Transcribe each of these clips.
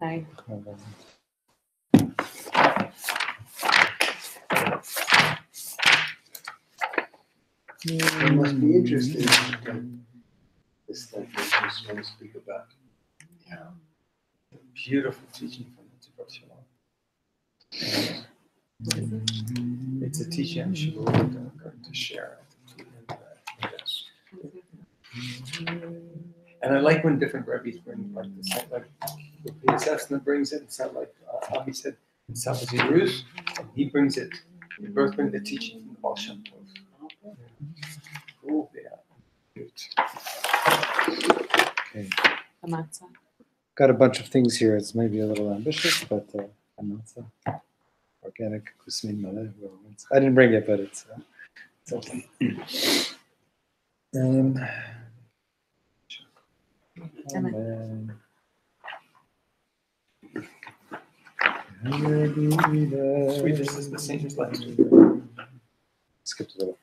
Hi. It must be interesting this thing that you're going to speak about. Yeah. Beautiful teaching from the Yeshivat Shlomo. It's a teaching I'm sure we're going to share. Yes. And I like when different rabbis bring like this. Like the Piaseczna brings it. It's not like Abi said in Sabbath Yerus. He brings it. They both bring the teaching from the Baal Shem Tov. Oh, yeah. Good. Okay. Got a bunch of things here. It's maybe a little ambitious, but a matzah, organic kusmin maleh. I didn't bring it, but it's okay. Amen. Sweet, this is the same as last week. Skipped a little.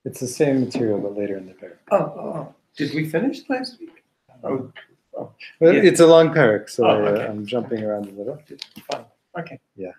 It's the same material, but later in the parak. Oh. Did we finish last week? Oh. Well, Yeah. it's a long parak, so okay. I'm jumping around a little. Fine. Okay. Yeah.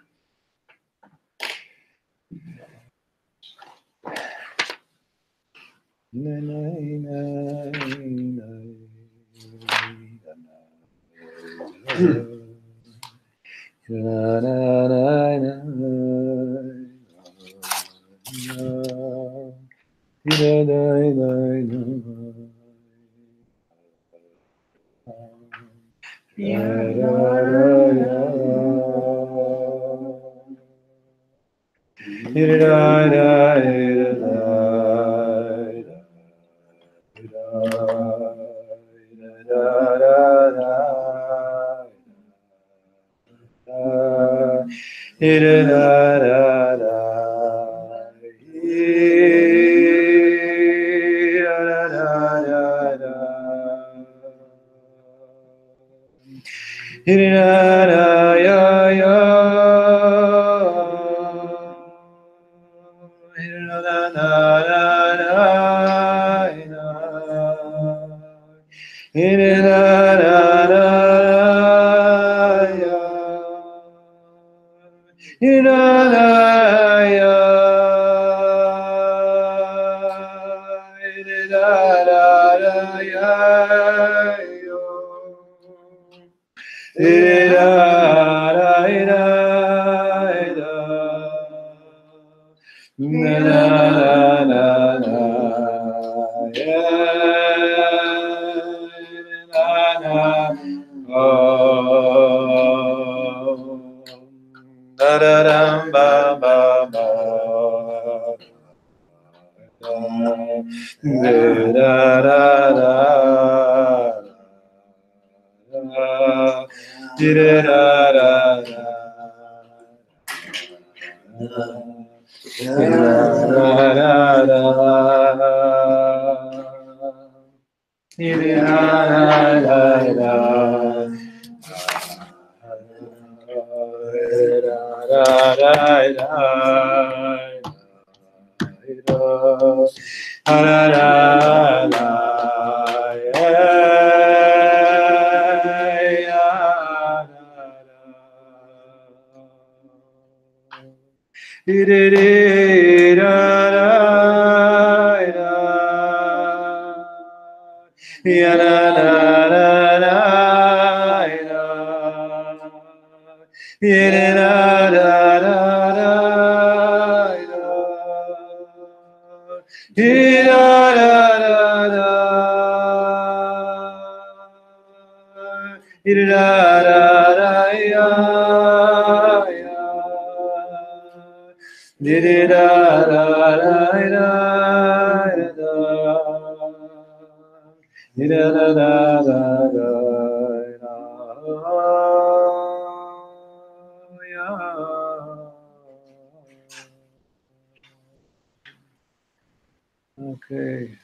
Okay.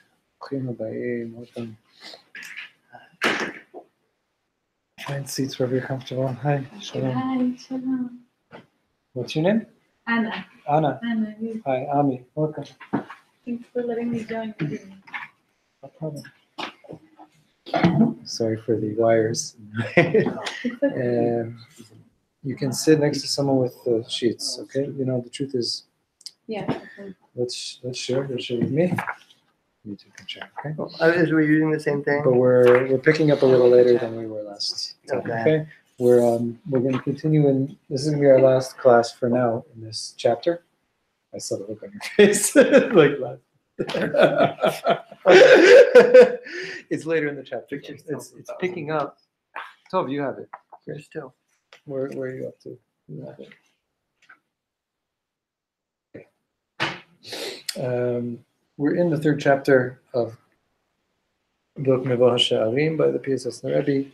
Welcome. Find seats wherever you're comfortable. Hi, Shalom. Hi, Shalom. What's your name? Anna. Anna. Anna. Hi, Ami. Welcome. Thanks for letting me join. No problem. Sorry for the wires. You can sit next to someone with the sheets, okay? You know, the truth is, Yeah. let's share. Let's share with me. You two can share, okay? As we're using the same thing. But we're picking up a little later than we were last time, Okay. okay? We're going to continue, and this is going to be our last class for now in this chapter. I saw the look on your face, like last. It's later in the chapter. It's picking up. Tov, you have it. There's still. Where are you up to? We're in the third chapter of book Mevoh HaSha'arim by the Piaseczna Rebbe,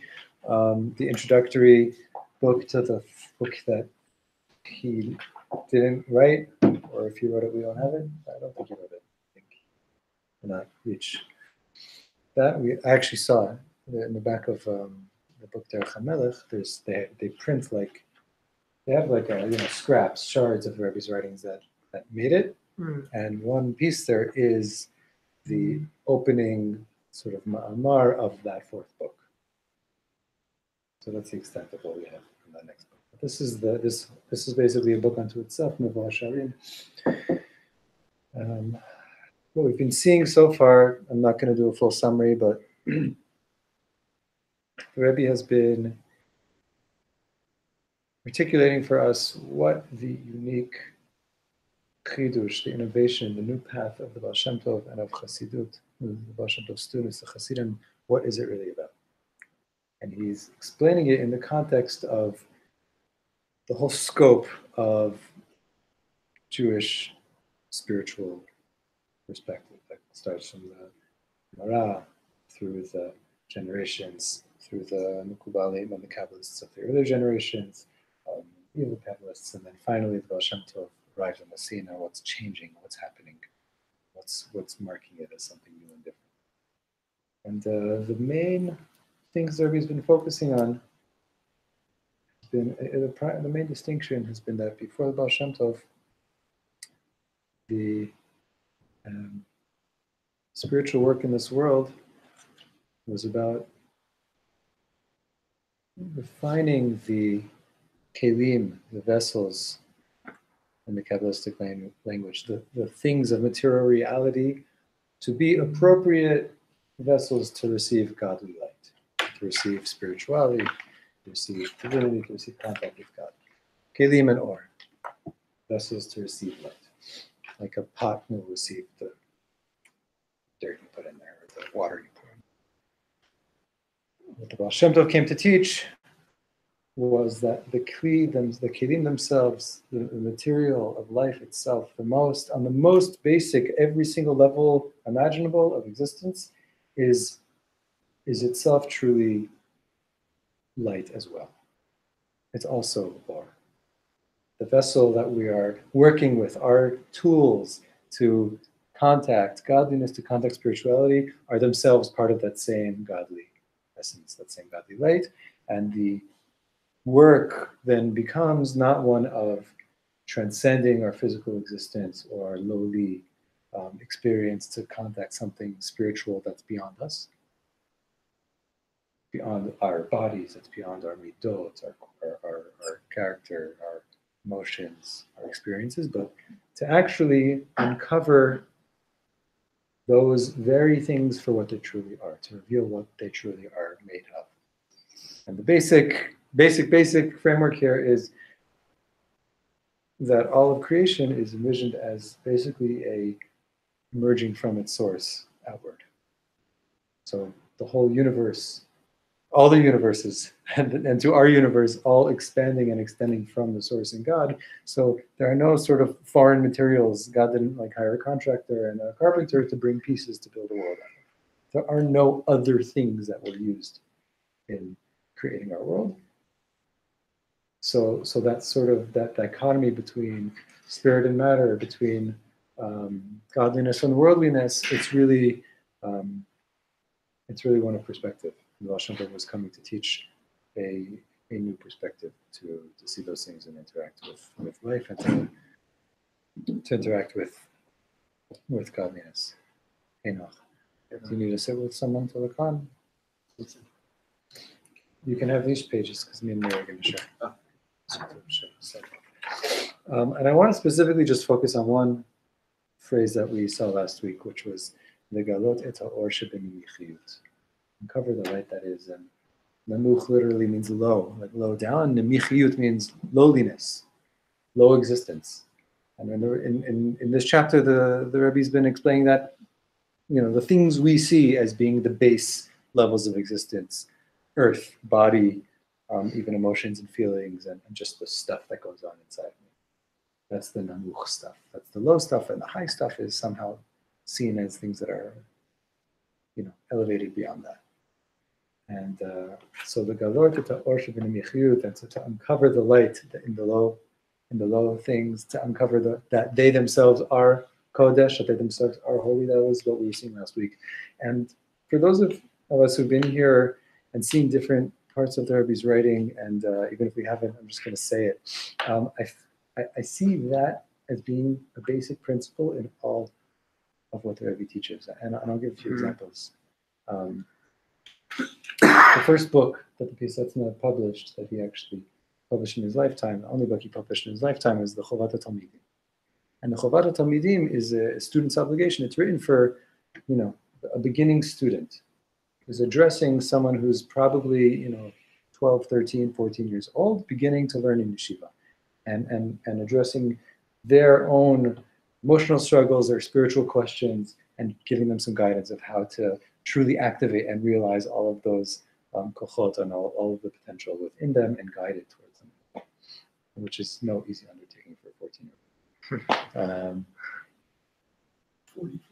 the introductory book to the book that he didn't write, or if he wrote it, we don't have it. I don't think he wrote it. I think we're not reach that. I actually saw it in the back of the book Derech HaMelech. They print like they have like scraps, shards of the Rebbe's writings that made it, and one piece there is the opening sort of ma'amar of that fourth book. So that's the extent of what we have in that next book. But this is basically a book unto itself, Mevoh HaSha'arim. What we've been seeing so far, I'm not going to do a full summary, but the Rebbe has been articulating for us what the unique chidush, the innovation, the new path of the Baal Shem Tov and of Chassidut, the Baal Shem Tov students, the Chassidim, what is it really about? And he's explaining it in the context of the whole scope of Jewish spiritual perspective that starts from the Gemara through the generations, through the Mukubalim and the Kabbalists of the earlier generations, evil Kabbalists, and then finally the Baal Shem Tov arrives on the scene. Now what's changing, what's happening, what's marking it as something new and different. And the main things that he's been focusing on has been the main distinction has been that before the Baal Shem Tov, the spiritual work in this world was about refining the kelim, the vessels in the Kabbalistic language, the things of material reality to be appropriate vessels to receive godly light, to receive spirituality, to receive divinity, to receive contact with God. Kelim and or, vessels to receive light. Like a pot will receive the dirt you put in there, or the water you put in. What the Baal Shem Tov came to teach was that the kelim themselves, the material of life itself, on the most basic, every single level imaginable of existence, is itself truly light as well. It's also or. The vessel that we are working with, our tools to contact godliness, to contact spirituality, are themselves part of that same godly essence, that same godly light. And the work then becomes not one of transcending our physical existence or our lowly experience to contact something spiritual that's beyond us, beyond our bodies, that's beyond our midot, our character, our emotions, our experiences, but to actually uncover those very things for what they truly are, to reveal what they truly are made of. And the basic framework here is that all of creation is envisioned as basically a emerging from its source outward. So the whole universe, all the universes, and to our universe, all expanding and extending from the source in God. So there are no sort of foreign materials. God didn't hire a contractor and a carpenter to bring pieces to build a world out of. There are no other things that were used in creating our world. So that's sort of that dichotomy between spirit and matter, between godliness and worldliness. It's really one of perspective. Baal Shem Tov was coming to teach a new perspective to see those things and interact with life and to interact with godliness. Enoch. Do you need to sit with someone till the Khan? You can have these pages because me and Mary are going to share. Oh. And I want to specifically just focus on one phrase that we saw last week, which was legalot et haor shebenimichiyut. Uncover the light that is. And namuch literally means low, like low down. Nemichiyut means lowliness, low existence. And in this chapter, the Rebbe's been explaining that, the things we see as being the base levels of existence, earth, body, even emotions and feelings, and just the stuff that goes on inside me. That's the namuch stuff. That's the low stuff, and the high stuff is somehow seen as things that are, elevated beyond that. And so the galor to or shebenimichiyut, and so to uncover the light in the low things, to uncover that they themselves are kodesh, that they themselves are holy. That was what we were seeing last week. And for those of us who've been here and seen different parts of the Rebbe's writing, and even if we haven't, I'm just going to say it. I see that as being a basic principle in all of what the Rebbe teaches. And I'll give a few examples. The first book that the Piaseczna published, that he actually published in his lifetime, the only book he published in his lifetime, is the Chovat HaTalmidim. And the Chovat HaTalmidim is a student's obligation. It's written for, a beginning student who's addressing someone who's probably, 12, 13, 14 years old, beginning to learn in yeshiva, and addressing their own emotional struggles, their spiritual questions, and giving them some guidance of how to truly activate and realize all of those kochot and all of the potential within them and guide it towards them, which is no easy undertaking for a 14-year-old.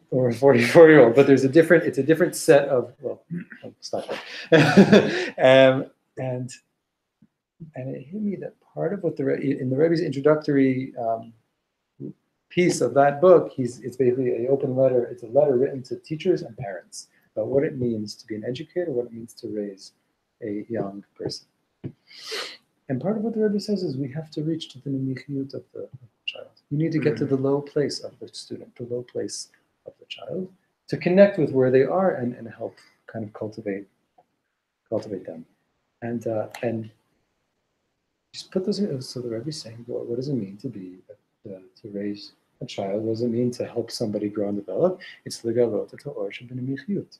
Or a 44-year-old, but it's a different set of, I'll stop there. And it hit me that part of what in the Rebbe's introductory piece of that book, it's basically an open letter. It's a letter written to teachers and parents about what it means to be an educator, what it means to raise a young person. And part of what the Rebbe says is we have to reach to the nemichiyut of the child. You need to get to the low place of the student, the low place of the child, to connect with where they are and help kind of cultivate them. And just put those in. So the Rebbe is saying, well, what does it mean to raise a child? What does it mean to help somebody grow and develop? It's legalot et haor shebenimichiyut.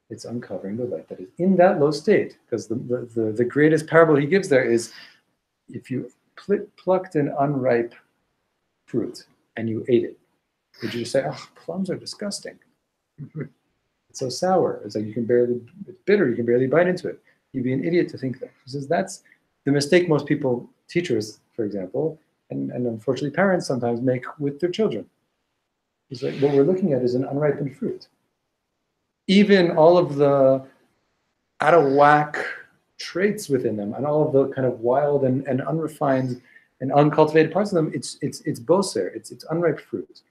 It's uncovering the light that is in that low state. Because the greatest parable he gives there is, if you plucked an unripe fruit and you ate it, would you just say, "Oh, plums are disgusting. It's so sour. It's like it's bitter. You can barely bite into it." You'd be an idiot to think that. He says that's the mistake most people, teachers, for example, and unfortunately parents sometimes make with their children. It's like what we're looking at is an unripened fruit. Even all of the out of whack traits within them and all of the kind of wild and unrefined and uncultivated parts of them, it's boser, it's unripe fruit.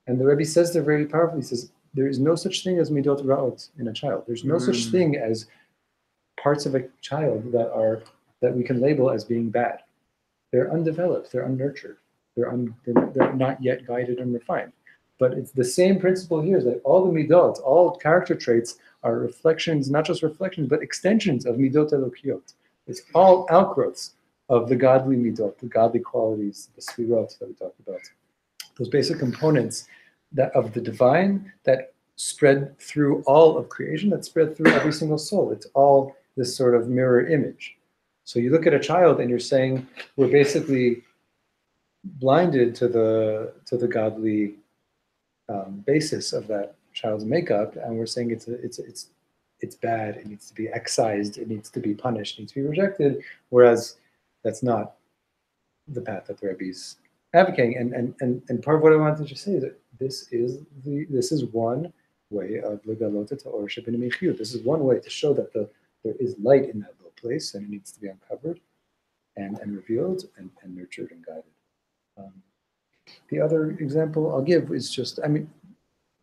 And the Rebbe says there very powerfully, he says, there is no such thing as midot ra'ot in a child. There's no such thing as parts of a child that we can label as being bad. They're undeveloped, they're unnurtured, they're not yet guided and refined. But it's the same principle here, is that all the midot, all character traits are reflections, not just reflections, but extensions of midot elokiyot. It's all outgrowths of the godly midot, the godly qualities, the sfirot that we talked about. Those basic components of the divine that spread through all of creation, that spread through every single soul. It's all this sort of mirror image. So you look at a child and you're saying we're basically blinded to the godly basis of that child's makeup, and we're saying it's bad. It needs to be excised. It needs to be punished. It needs to be rejected. Whereas that's not the path that the Rebbe's advocating. And part of what I wanted to say is that this is one way of legalot et haor shebenimichiyut. This is one way to show that there is light in that low place, and it needs to be uncovered and revealed and nurtured and guided. The other example I'll give is just,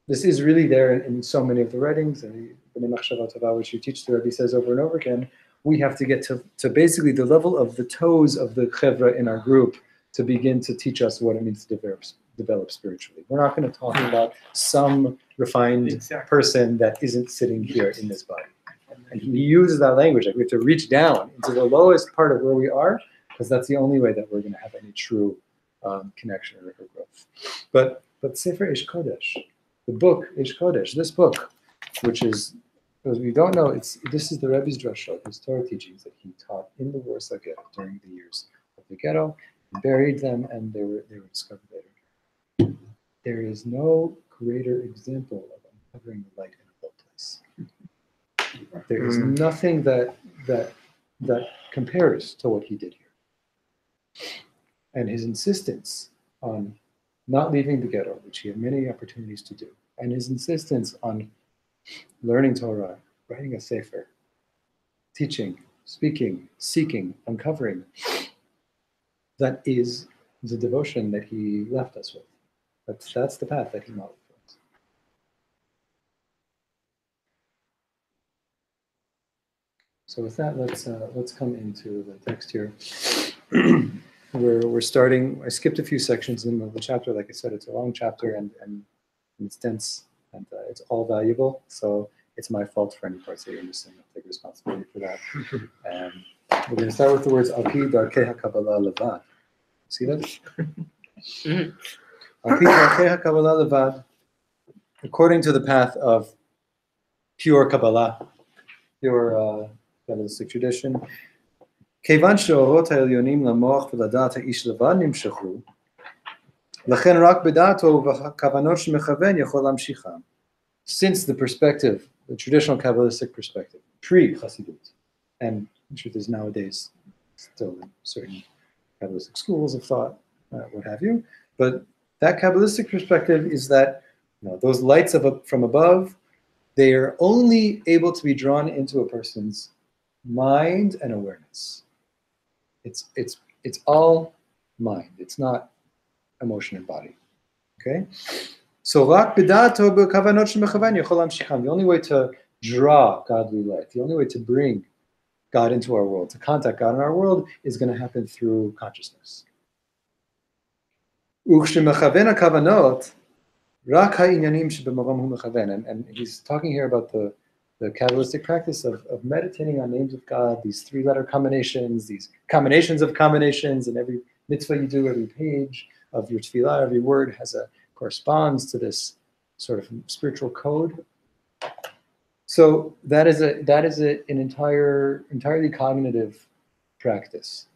this is really there in so many of the writings, which you teach, the Rebbe says over and over again, we have to get to basically the level of the toes of the chevra in our group to begin to teach us what it means to develop spiritually. We're not going to talk about some refined person that isn't sitting here in this body. And he uses that language, like we have to reach down into the lowest part of where we are, because that's the only way that we're going to have any true connection or growth. But Sefer Ish Kodesh, the book Ish Kodesh, this book, which is, because we don't know, this is the Rebbe's drashot, his Torah teachings that he taught in the Warsaw Ghetto during the years of the ghetto. He buried them, and they were discovered later. There is no greater example of uncovering the light in a low place. There is nothing that compares to what he did here. And his insistence on not leaving the ghetto, which he had many opportunities to do, and his insistence on learning Torah, writing a sefer, teaching, speaking, seeking, uncovering, that is the devotion that he left us with. That's the path that he modeled for us. So with that, let's come into the text here. We're starting. I skipped a few sections in the chapter. Like I said, it's a long chapter and it's dense and it's all valuable. So it's my fault for any parts that you're missing. I'll take responsibility for that. We're going to start with the words Al-Pi Darkei HaKabbalah Levad. See that? Al-Pi Darkei HaKabbalah Levad, according to the path of pure Kabbalah, pure Kabbalistic tradition. כיוון שהאורות העליונים למוח ולדעת האיש לבד נמשכו, לכן רק בדעתו ובכוונות שמכוון יכול להמשיכם. Since the perspective, the traditional Kabbalistic perspective, pre-Chassidut, and the truth is nowadays still in certain Kabbalistic schools of thought, what have you, but that Kabbalistic perspective is that those lights from above, they are only able to be drawn into a person's mind and awareness. It's all mind. It's not emotion and body. Okay? So the only way to draw godly light, the only way to bring God into our world, to contact God in our world, is going to happen through consciousness. And he's talking here about the Kabbalistic practice of meditating on names of God, these three-letter combinations, these combinations of combinations, and every mitzvah you do, every page of your tefillah, every word corresponds to this sort of spiritual code. So that is an entirely cognitive practice.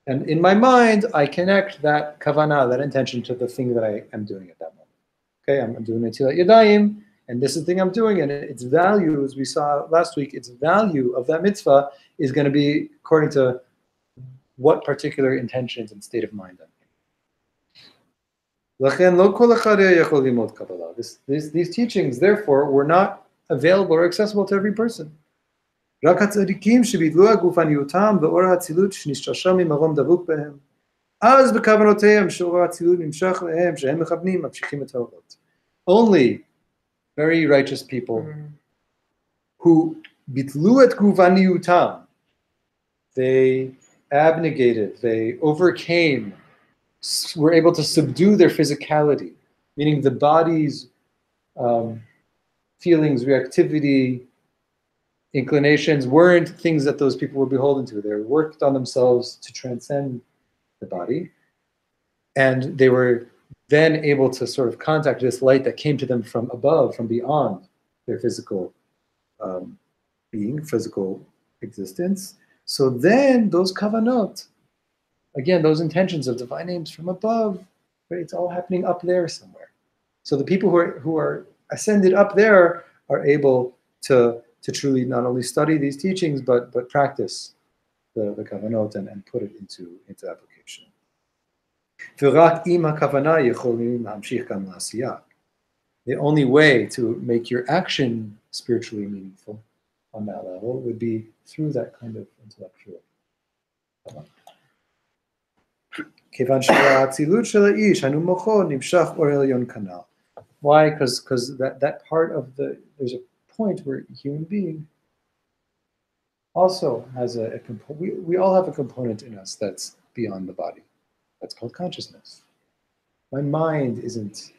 And in my mind, I connect that kavanah, that intention, to the thing that I am doing at that moment. Okay, I'm doing Netilat Yadayim, and this is the thing I'm doing, and its value, as we saw last week, its value of that mitzvah is going to be according to what particular intentions and state of mind I'm in. These teachings, therefore, were not available or accessible to every person. רק הצדיקים שבידלו הגופניותם ואור האצילות שנשתרשה ממרום דבוק בהם, אז בכוונותיהם שאור האצילות נמשך להם, שהם מכוונים, ממשיכים את האורות. Only very righteous people who ביטלו את גופניותם, they abnegated, they overcame, were able to subdue their physicality, meaning the body's feelings, reactivity, inclinations weren't things that those people were beholden to. They worked on themselves to transcend the body, and they were then able to sort of contact this light that came to them from above, from beyond their physical being, physical existence. So then those kavanot, again, those intentions of divine names from above, right, it's all happening up there somewhere. So the people who are ascended up there are able to truly not only study these teachings, but practice the kavanot and put it into application. The only way to make your action spiritually meaningful on that level would be through that kind of intellectual kavanah. Why? Because that part of there's a point where a human being also has a component. We all have a component in us that's beyond the body. That's called consciousness. My mind isn't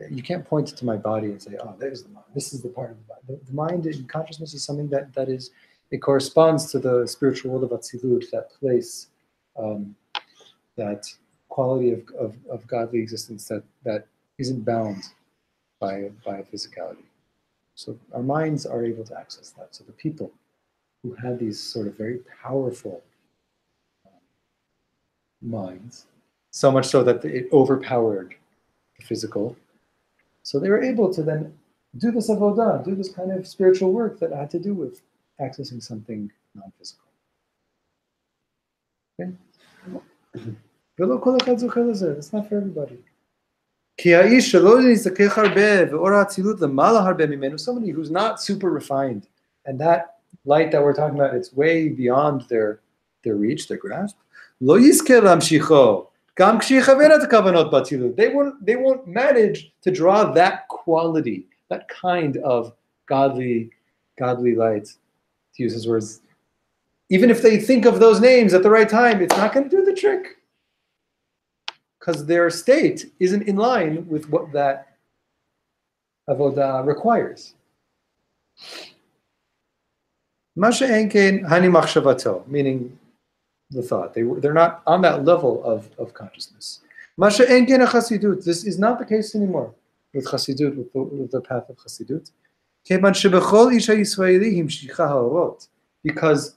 You can't point to my body and say, oh, there's the mind. This is the part of the body. The mind and consciousness is something that is, it corresponds to the spiritual world of Atzilut, that place, that quality of godly existence that isn't bound by physicality. So our minds are able to access that. So the people who had these sort of very powerful minds, so much so that it overpowered the physical, so they were able to then do this avodah, do this kind of spiritual work that had to do with accessing something non-physical. Okay? It's not for everybody. Somebody who's not super refined, and that light that we're talking about, it's way beyond their reach, their grasp. They won't manage to draw that quality, that kind of godly light, to use his words. Even if they think of those names at the right time, it's not going to do the trick. Because their state isn't in line with what that avodah requires. Meaning the thought. They're not on that level of consciousness. This is not the case anymore with Chassidut, with the path of Chassidut. Because,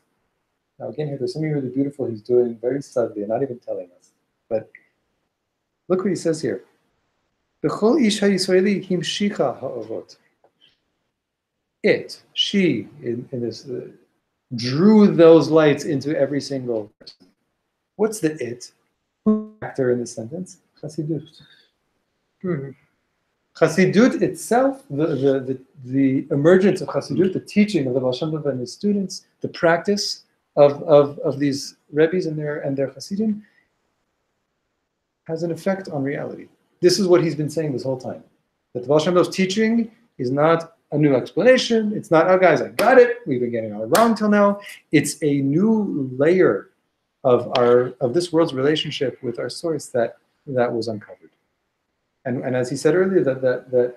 now again here, there's something really beautiful he's doing very subtly and not even telling us. But look what he says here. It, she, in this, drew those lights into every single person. What's the it? Who's the actor in this sentence? Chassidut. Chassidut itself, the emergence of Chassidut, the teaching of the Baal Shem Tov and his students, the practice of these Rebbes and their Chassidim, has an effect on reality. This is what he's been saying this whole time. That the Baal Shem Tov's teaching is not a new explanation. It's not, oh guys, I got it. We've been getting it all wrong till now. It's a new layer of this world's relationship with our source that was uncovered. And as he said earlier, that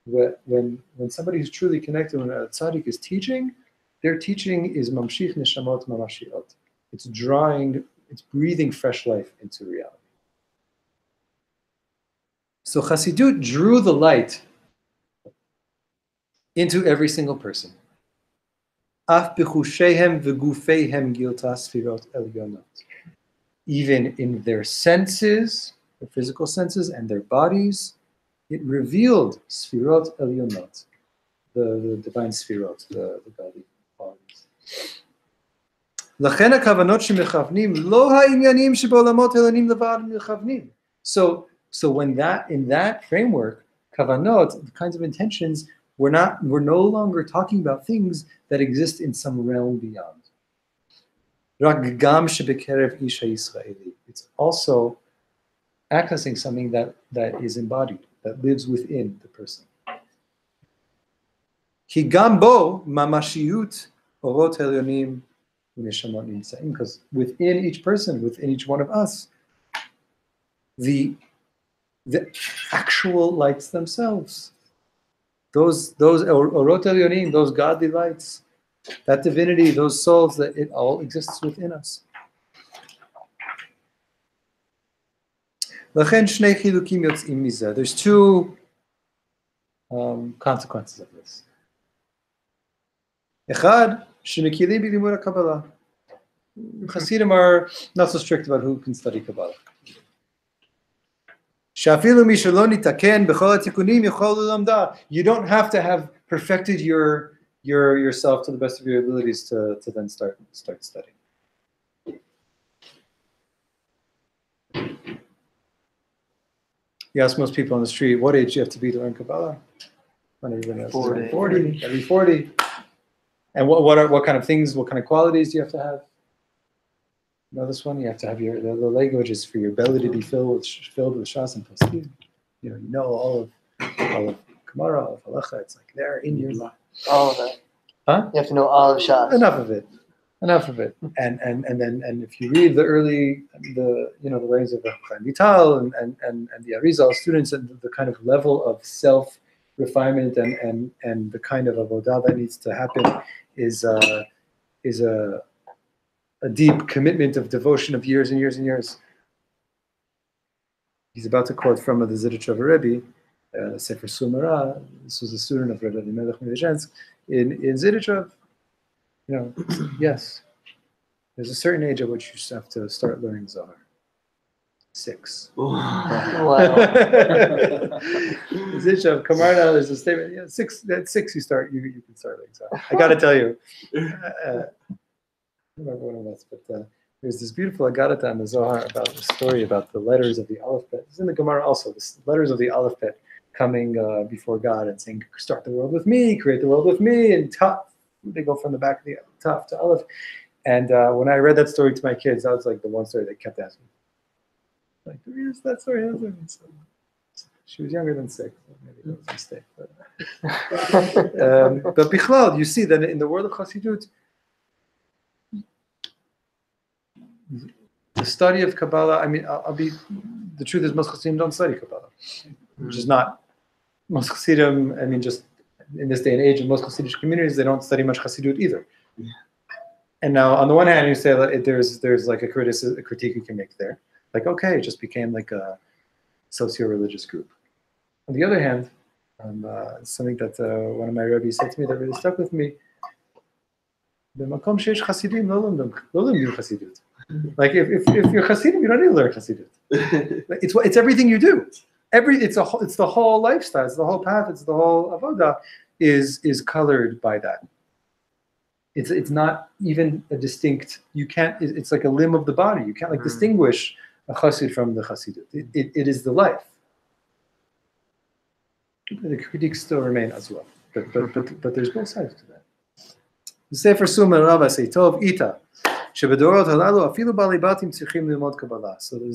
when somebody who's truly connected, when a tzaddik is teaching, their teaching is mamshich neshamot mamashiot. It's breathing fresh life into reality. So Chassidut drew the light into every single person. Even in their senses, the physical senses and their bodies, it revealed sfirot elyonot, the divine sfirot, the godly qualities. So when in that framework, kavanot, the kinds of intentions, we're no longer talking about things that exist in some realm beyond. It's also accessing something that is embodied, that lives within the person. Because within each person, within each one of us, the actual lights themselves, those orot elyonim, those godly lights, that divinity, those souls, that it all exists within us. There's two consequences of this. Chassidim are not so strict about who can study Kabbalah. You don't have to have perfected yourself to the best of your abilities to then start studying. You ask most people on the street, what age do you have to be to learn Kabbalah? When everybody else 40. Every 40. And what kind of things, what kind of qualities do you have to have? You know this one? You have to have the languages for your belly to be filled with Shas and Poskim. You know all of Gemara, of Halacha. It's like there in your life. All of it. Huh? You have to know all of Shas. Enough of it. enough of it. And if you read the writings of the Chaim Vital and the Arizal students, and the kind of level of self refinement and the kind of avodah that needs to happen is a deep commitment of devotion of years and years and years. He's about to quote from the Zidichov Rebbe, Sefer Sumara. This was a student of Rebbe Melech Medezhensk in Zidichov. Yes, there's a certain age at which you have to start learning Zohar. 6. Wow. Zidichov, Kamarna, there's a statement. Yeah, 6. At 6 you start. You can start learning Zohar. I got to tell you. I don't remember what it was, but there's this beautiful Agadata in the Zohar about the story about the letters of the alphabet. It's in the Gemara also. The letters of the alphabet coming before God and saying, "Start the world with me, create the world with me," and Tav. They go from the back of the Tav to Aleph. And when I read that story to my kids, that was like the one story they kept asking. Like, where's that story? So, she was younger than 6, so maybe that was a mistake. But Bichlal, you see that in the world of Chassidut, the study of Kabbalah, the truth is most Chassidim don't study Kabbalah, which is not, most Chassidim, just in this day and age, in most Chassidish communities, they don't study much Chassidut either. Yeah. And now, on the one hand, you say that there's like a critique you can make there. Like, okay, it just became like a socio-religious group. On the other hand, something that one of my rabbis said to me that really stuck with me, B'makom sheish Chassidim lo lomdim Chassidut. Like if you're Chassidim, you don't need to learn Chassidut. It's everything you do. It's the whole lifestyle. It's the whole path. It's the whole avodah is colored by that. It's not even a distinct. You can't. It's like a limb of the body. You can't distinguish a chassid from the Chassidut. It is the life. The critiques still remain as well, but there's both sides to that. The Sefer Sumer Rava say Tov Ita. So the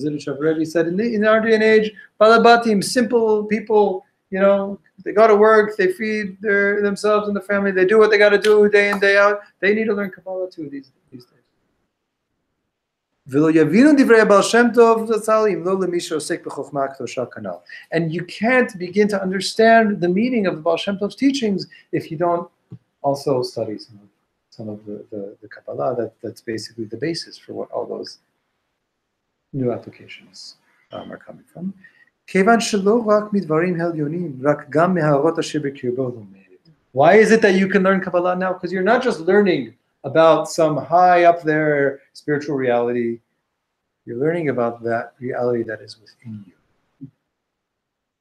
Zidichov Rebbe said, in our day and age, balabatim, simple people, they go to work, they feed themselves and the family, they do what they got to do day in, day out. They need to learn Kabbalah too these days. And you can't begin to understand the meaning of the Baal Shem Tov's teachings if you don't also study some of the Kabbalah that's basically the basis for what all those new applications are coming from. Why is it that you can learn Kabbalah now? Because you're not just learning about some high up there spiritual reality. You're learning about that reality that is within you.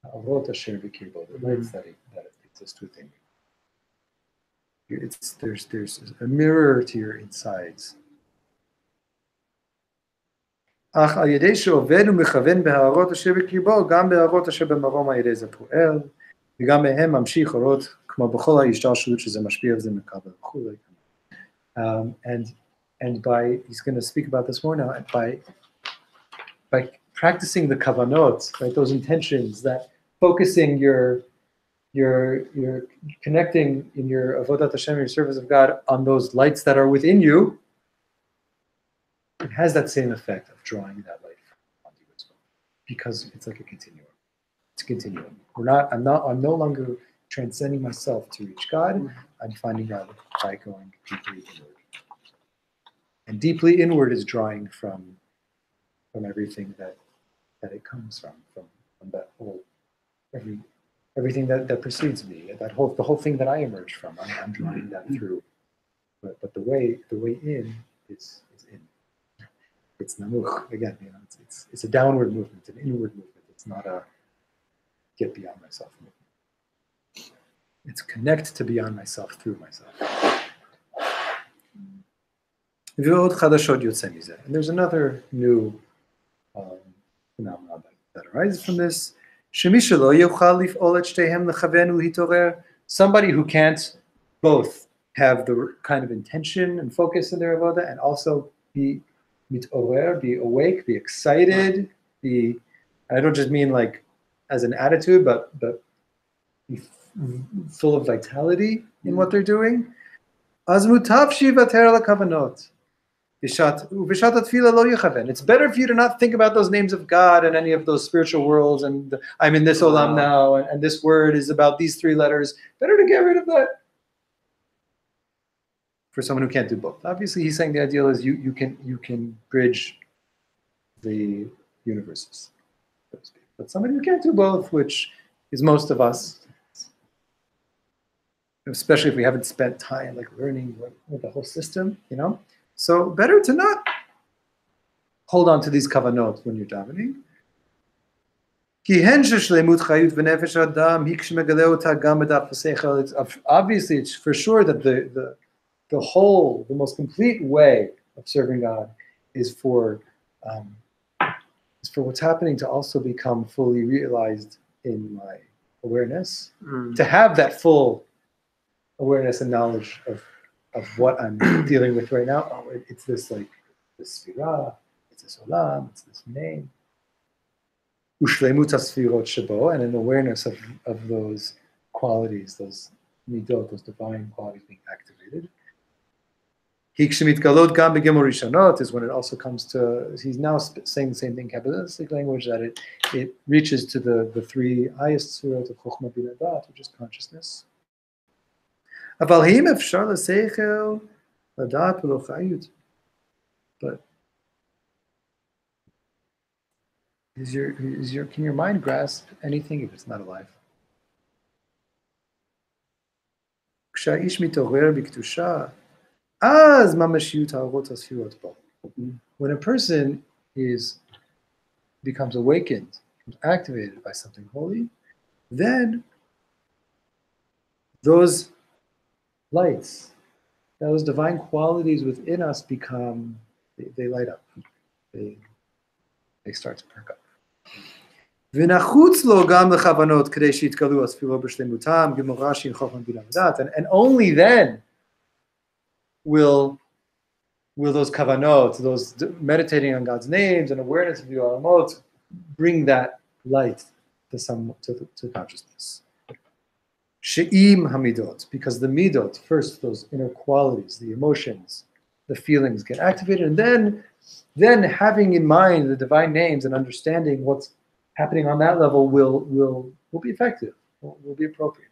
The right study that leads us to think. There's a mirror to your insides. אך על ידי שעובד ומכוון בהערות אשר בקרבו, גם בהערות אשר במרום על ידי זה פועל, וגם מהם ממשיך אורות, כמו בכל ההשתלשלות שזה משפיע וזה מקבל וכולי. And by, he's going to speak about this more now, by practicing the kavanot, right, those intentions, that focusing your connecting in your avodat Hashem, your service of God, on those lights that are within you, it has that same effect of drawing that light onto you as well, because it's like a continuum. It's a continuum. I'm no longer transcending myself to reach God. I'm finding God by going deeply inward. And deeply inward is drawing from everything that it comes from that whole everything that precedes me, the whole thing that I emerge from. I'm drawing that through. But the way in is in. It's namuch again. It's a downward movement, an inward movement. It's not a get beyond myself movement. It's connect to beyond myself through myself. And there's another new phenomenon that arises from this. Somebody who can't both have the kind of intention and focus in their avodah and also be mitorer, be awake, be excited, I don't just mean like as an attitude, but be full of vitality in what they're doing. אז מוטב שיוותר לכוונות. ובשעת התפילה לא יכוון. It's better for you to not think about those names of God and any of those spiritual worlds and I'm in this olam now and this word is about these 3 letters. Better to get rid of that. For someone who can't do both. Obviously, he's saying the ideal is you can bridge the universes, so to speak. But somebody who can't do both, which is most of us, especially if we haven't spent time like learning what the whole system, So better to not hold on to these kavanot when you're davening. Obviously, it's for sure that the most complete way of serving God is for what's happening to also become fully realized in my awareness, to have that full awareness and knowledge of what I'm dealing with right now. Oh, it's this this sphira, it's this olam, it's this name. And an awareness of those qualities, those midot, those divine qualities being activated. Is when it also comes to, he's now saying the same thing, Kabbalistic language, that it reaches to the 3 highest sphirot of Chokhmah Bina Dat, which is consciousness. But can your mind grasp anything if it's not alive? When a person becomes awakened, activated by something holy, then those lights, those divine qualities within us become, they light up. They start to perk up. And only then will those kavanot, those meditating on God's names and awareness of the olamot, bring that light to consciousness. She'im hamidot, because the midot, first those inner qualities, the emotions, the feelings get activated, and then having in mind the divine names and understanding what's happening on that level will be effective, will be appropriate.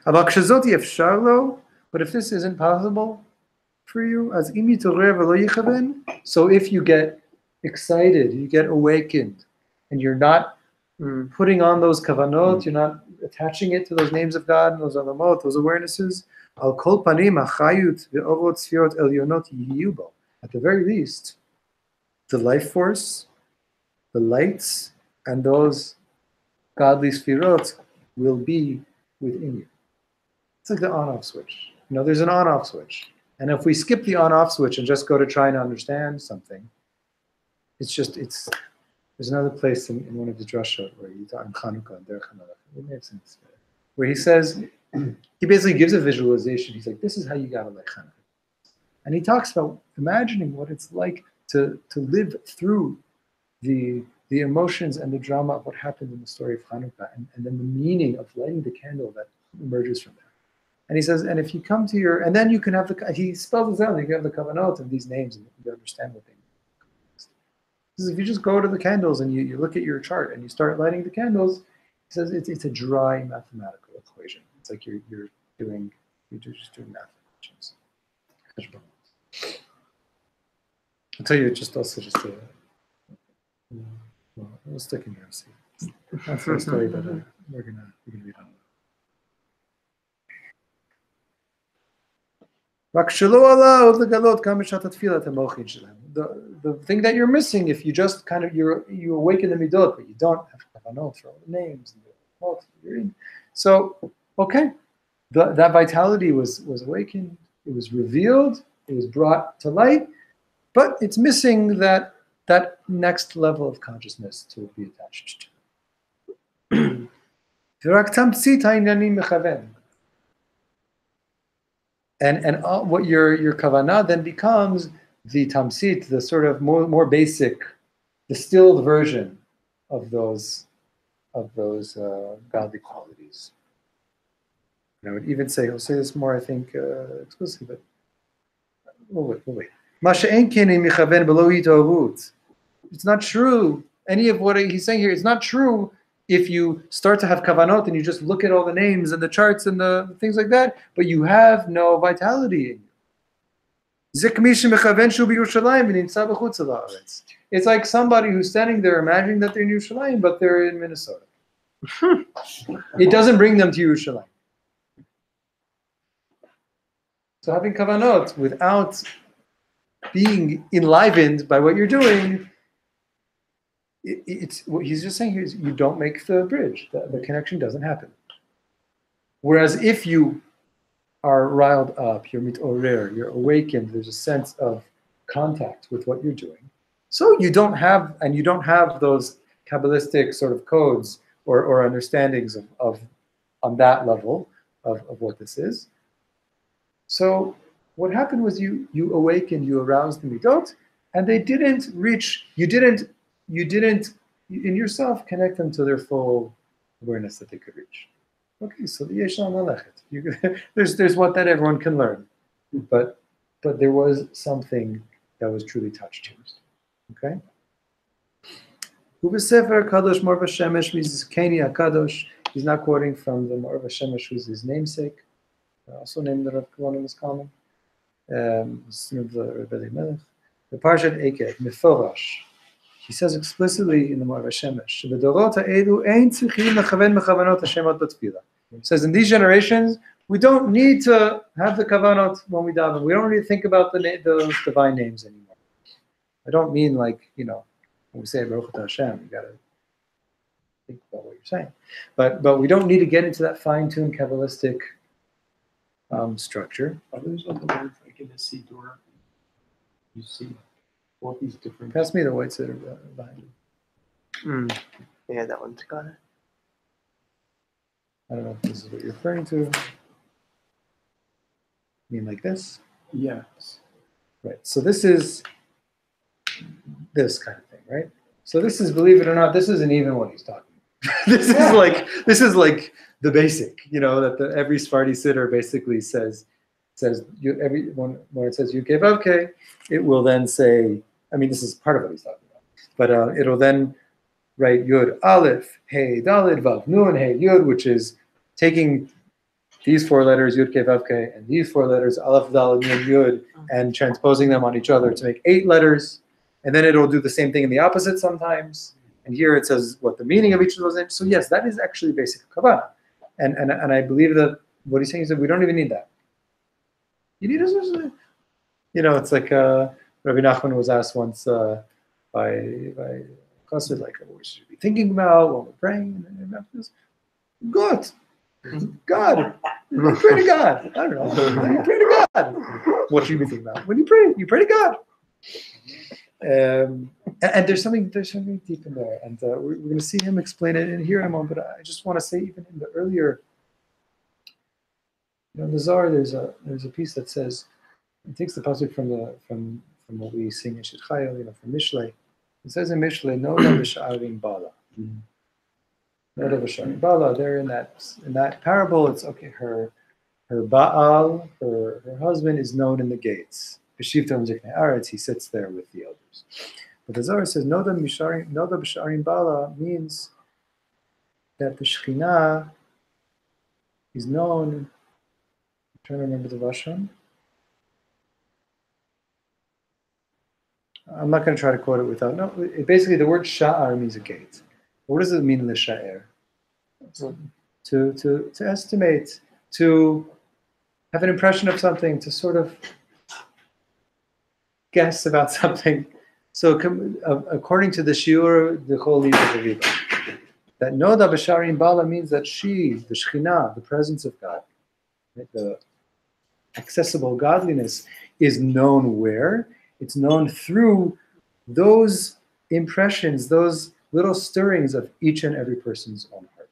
But if this isn't possible for you, so if you get excited, you get awakened, and you're not putting on those kavanot, you're not attaching it to those names of God, those alamot, those awarenesses, at the very least, the life force, the lights, and those godly sphirot will be within you. It's like the on-off switch. There's an on-off switch. And if we skip the on-off switch and just go to trying to understand something, there's another place in one of the drashot where he's on Chanukah and Derech HaMelech. It makes sense. Where he says, he basically gives a visualization. He's like, this is how you gotta like Chanukah. And he talks about imagining what it's like to live through the emotions and the drama of what happened in the story of Chanukah, and then the meaning of lighting the candle that emerges from that. And he says, and if you come to and then you can have he spells it out, you can have the kavanot of these names and you understand what they mean. He says, if you just go to the candles and you look at your chart and you start lighting the candles, he says it's a dry mathematical equation. It's like you're just doing math equations. I'll tell you we'll stick in here and see. That's a story, but we're gonna read on. The thing that you're missing, if you just you awaken the midot, but you don't have kavanot for all the names and what you're in. So, okay, that vitality was awakened, it was revealed, it was brought to light, but it's missing that next level of consciousness to be attached to. And what your kavanah then becomes the tamsit, the sort of more basic, distilled version of those godly qualities. And I would even say, he'll say this more, I think, explicitly, but we'll wait. It's not true. Any of what he's saying here, it's not true if you start to have kavanot and you just look at all the names and the charts and the things like that, but you have no vitality in you. It's like somebody who's standing there imagining that they're in Yerushalayim, but they're in Minnesota. It doesn't bring them to Yerushalayim. So having kavanot without being enlivened by what you're doing, it's what he's just saying here is you don't make the bridge. The connection doesn't happen. Whereas if you are riled up, you're mitorer, you're awakened, there's a sense of contact with what you're doing. So you don't have those Kabbalistic sort of codes or understandings of on that level of what this is. So what happened was you awakened, you aroused the midot, and they didn't reach, you didn't in yourself connect them to their full awareness that they could reach. Okay, so the Yeshal Malechet. There's what that everyone can learn. But there was something that was truly touched here. Okay? Ubesefer Kadosh Morva Shemesh means Keni HaKadosh. He's not quoting from the Morva Shemesh, who's his namesake, also named the Rav Kavonim is common. Son of the Rebbe Melech. The Parshat Ekev, Meforash. He says explicitly in the Morva Shemesh, "V'dorot ha'elu ein tzrichim lechaven mechavanot hashemot b'tefillah." It says in these generations, we don't need to have the kavanot when we daven. We don't need to think about those divine names anymore. I don't mean like, when we say Baruch Atah Hashem, you got to think about what you're saying. But we don't need to get into that fine-tuned Kabbalistic structure. Are those other words like in the Siddur? You see all these different. Pass me the whites that are behind you. Yeah, that one's got it. I don't know if this is what you're referring to. You mean like this? Yes. Right. So this is this kind of thing, right? So this is, believe it or not, this isn't even what he's talking about. This is like the basic, that every Sephardi sitter basically says when it says Yud Kei Vav Kei, it will then say, this is part of what he's talking about, but it'll then write Yud Aleph, Hey Daled Vav Nun, Hey Yud, which is taking these four letters Yud Kei Vav Kei and these four letters Aleph Daled Nun Yud and transposing them on each other to make 8 letters, and then it'll do the same thing in the opposite sometimes. And here it says what the meaning of each of those names. So yes, that is actually basic Kavanah, and I believe that what he's saying is that we don't even need that. You need a, it's like Rabbi Nachman was asked once by Chassid, like, what should we be thinking about when we're praying? And Rabbi goes, God. You pray to God. I don't know. You pray to God. What should you be thinking about? When you pray to God. And there's something deep in there, and we're going to see him explain it in here in a moment. But I just want to say, even in the earlier, the Zohar, there's a piece that says, it takes the pasuk from what we sing in Shir Chayil, from Mishlei. It says in Mishlei, "Noda b'sha'arim bala." Noda b'sha'arim bala. There in that parable, it's okay. Her Baal, her husband, is known in the gates. B'shivtam ziknei aretz. He sits there with the elders. But the Zohar says, "Noda b'sha'arim bala" means that the Shekhinah is known. I'm trying to remember the Lashon. I'm not going to try to quote it without. No, basically the word sha'ar means a gate. What does it mean in the sha'er? To estimate, to have an impression of something, to sort of guess about something. So according to the shiur, the Chol Riba, that Noda b'sha'arim bala means that she, the Shekhinah, the presence of God, the accessible godliness, is known where? It's known through those impressions, those little stirrings of each and every person's own heart.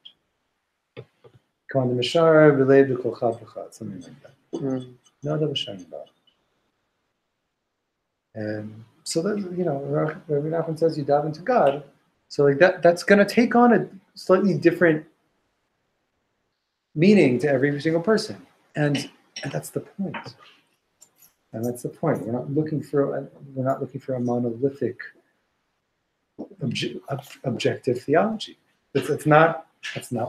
Something like that. And so that, Rabbi Nachman says you dive into God. So like that's going to take on a slightly different meaning to every single person, and that's the point. And that's the point. We're not looking for a monolithic objective theology. That's not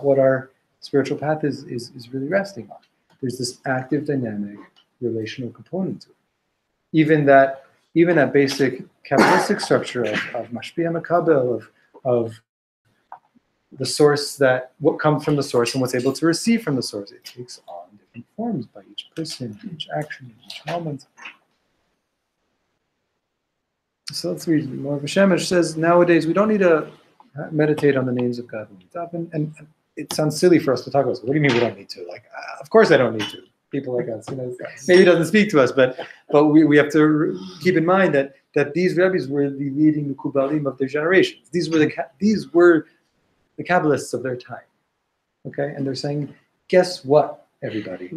what our spiritual path is really resting on. There's this active, dynamic, relational component to it. Even that basic Kabbalistic structure of mashpia makabel, of the source, that what comes from the source and what's able to receive from the source, it takes on different forms by each person, each action, each moment. So let's read more of Hashem. It says, nowadays we don't need to meditate on the names of God when we stop. And it sounds silly for us to talk about this. What do you mean we don't need to? Like, of course I don't need to. People like us, maybe it doesn't speak to us, but we have to keep in mind that these rabbis were the leading Mekubalim of their generations. These were the Kabbalists of their time. Okay, and they're saying, guess what, everybody?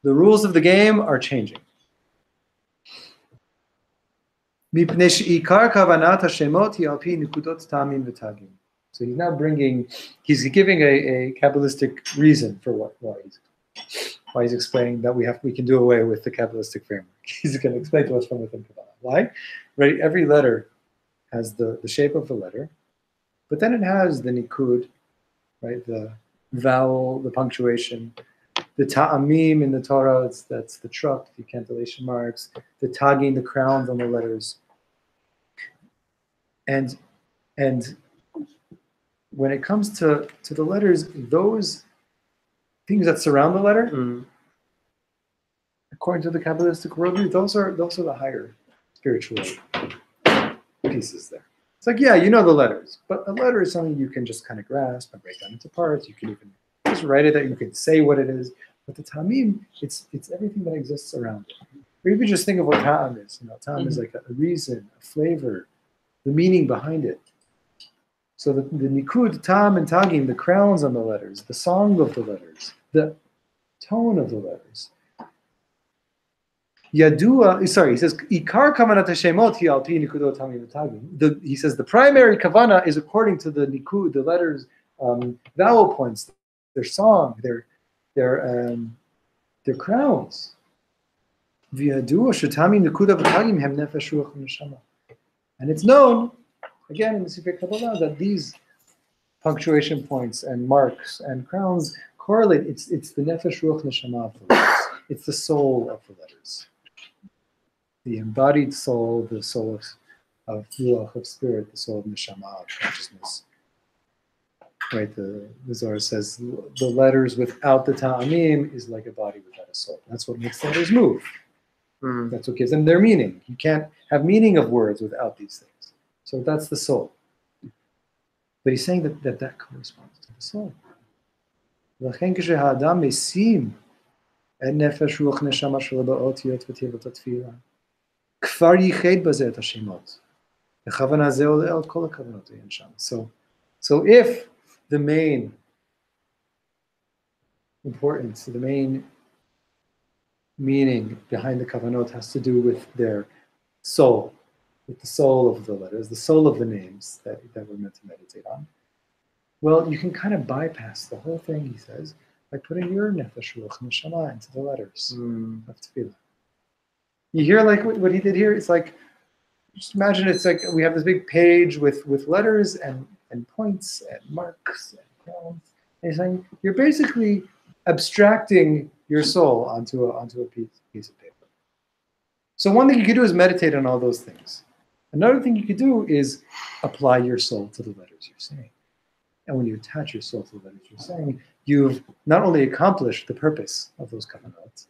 The rules of the game are changing. So he's now he's giving a Kabbalistic reason for why he's explaining that we can do away with the Kabbalistic framework. He's going to explain to us from within Kabbalah. Why? Right? Every letter has the shape of the letter, but then it has the nikud, right? The vowel, the punctuation, the ta'amim in the Torah, that's the truck, the cantillation marks, the tagging, the crowns on the letters. And when it comes to the letters, those things that surround the letter, according to the Kabbalistic worldview, those are the higher spiritual pieces there. It's like, yeah, you know the letters, but a letter is something you can just kind of grasp and break down into parts. You can even just write it, that you can say what it is. But the ta'amim, it's everything that exists around it. Or even just think of what ta'am is. Ta'am is like a reason, a flavor, the meaning behind it. So the nikud, ta'am, and tagim, the crowns on the letters, the song of the letters, the tone of the letters. Yadua, he says, Ikar kavanat hashemot hi al pi nikudot tamim v'tagim. He says the primary kavana is according to the nikud, the letters, vowel points, their song, their crowns. V'yadua shetami nikuda v'tagim hem nefesh ruach v'neshama. And it's known, again in the Sefer Kabbalah, that these punctuation points and marks and crowns correlate. It's the nefesh ruach neshama of the letters. It's the soul of the letters. The embodied soul, the soul of ruach, of spirit, the soul of neshama, of consciousness. Right, the Zohar says the letters without the ta'amim is like a body without a soul. That's what makes the letters move. That's what gives them their meaning. You can't have meaning of words without these things. So that's the soul. But he's saying that corresponds to the soul. So if the main importance, the main meaning behind the kavanot has to do with their soul, with the soul of the letters, the soul of the names that we're meant to meditate on, well, you can kind of bypass the whole thing, he says, by putting your nefesh ruach neshama into the letters of tefillah. You hear like what he did here? It's like, just imagine it's like we have this big page with letters and points and marks and crowns. And he's saying you're basically abstracting your soul onto a piece of paper. So one thing you could do is meditate on all those things. Another thing you could do is apply your soul to the letters you're saying. And when you attach your soul to the letters you're saying, you've not only accomplished the purpose of those kavanot,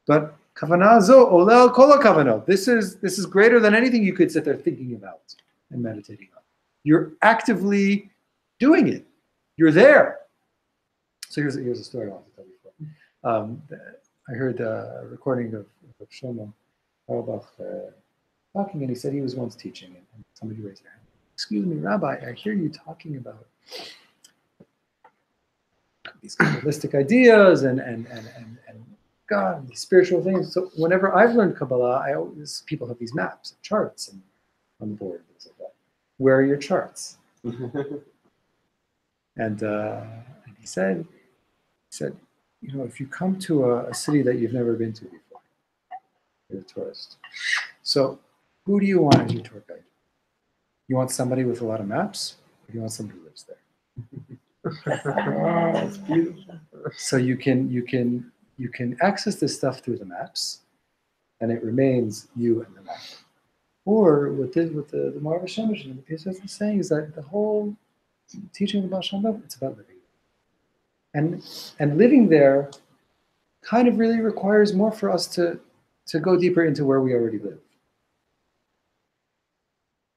but kavanah zo olel kol kavanot. This is greater than anything you could sit there thinking about and meditating on. You're actively doing it. You're there. So here's a story I want to tell you before. I heard a recording of Reb Shlomo Carlebach talking, and he said he was once teaching, and somebody raised their hand. Excuse me, Rabbi, I hear you talking about these Kabbalistic ideas and God, and these spiritual things. So whenever I've learned Kabbalah, people have these maps and charts and on the board, things like that. Where are your charts? And he said, said, if you come to a city that you've never been to before, you're a tourist. So who do you want as your tour guide? You want somebody with a lot of maps, or do you want somebody who lives there? Oh, it's beautiful. So you can access this stuff through the maps, and it remains you and the map. Or what the Marva Shemesh and the Piaseczna is saying is that the whole teaching of Baal Shem Tov, it's about living. And living there kind of really requires more for us to go deeper into where we already live.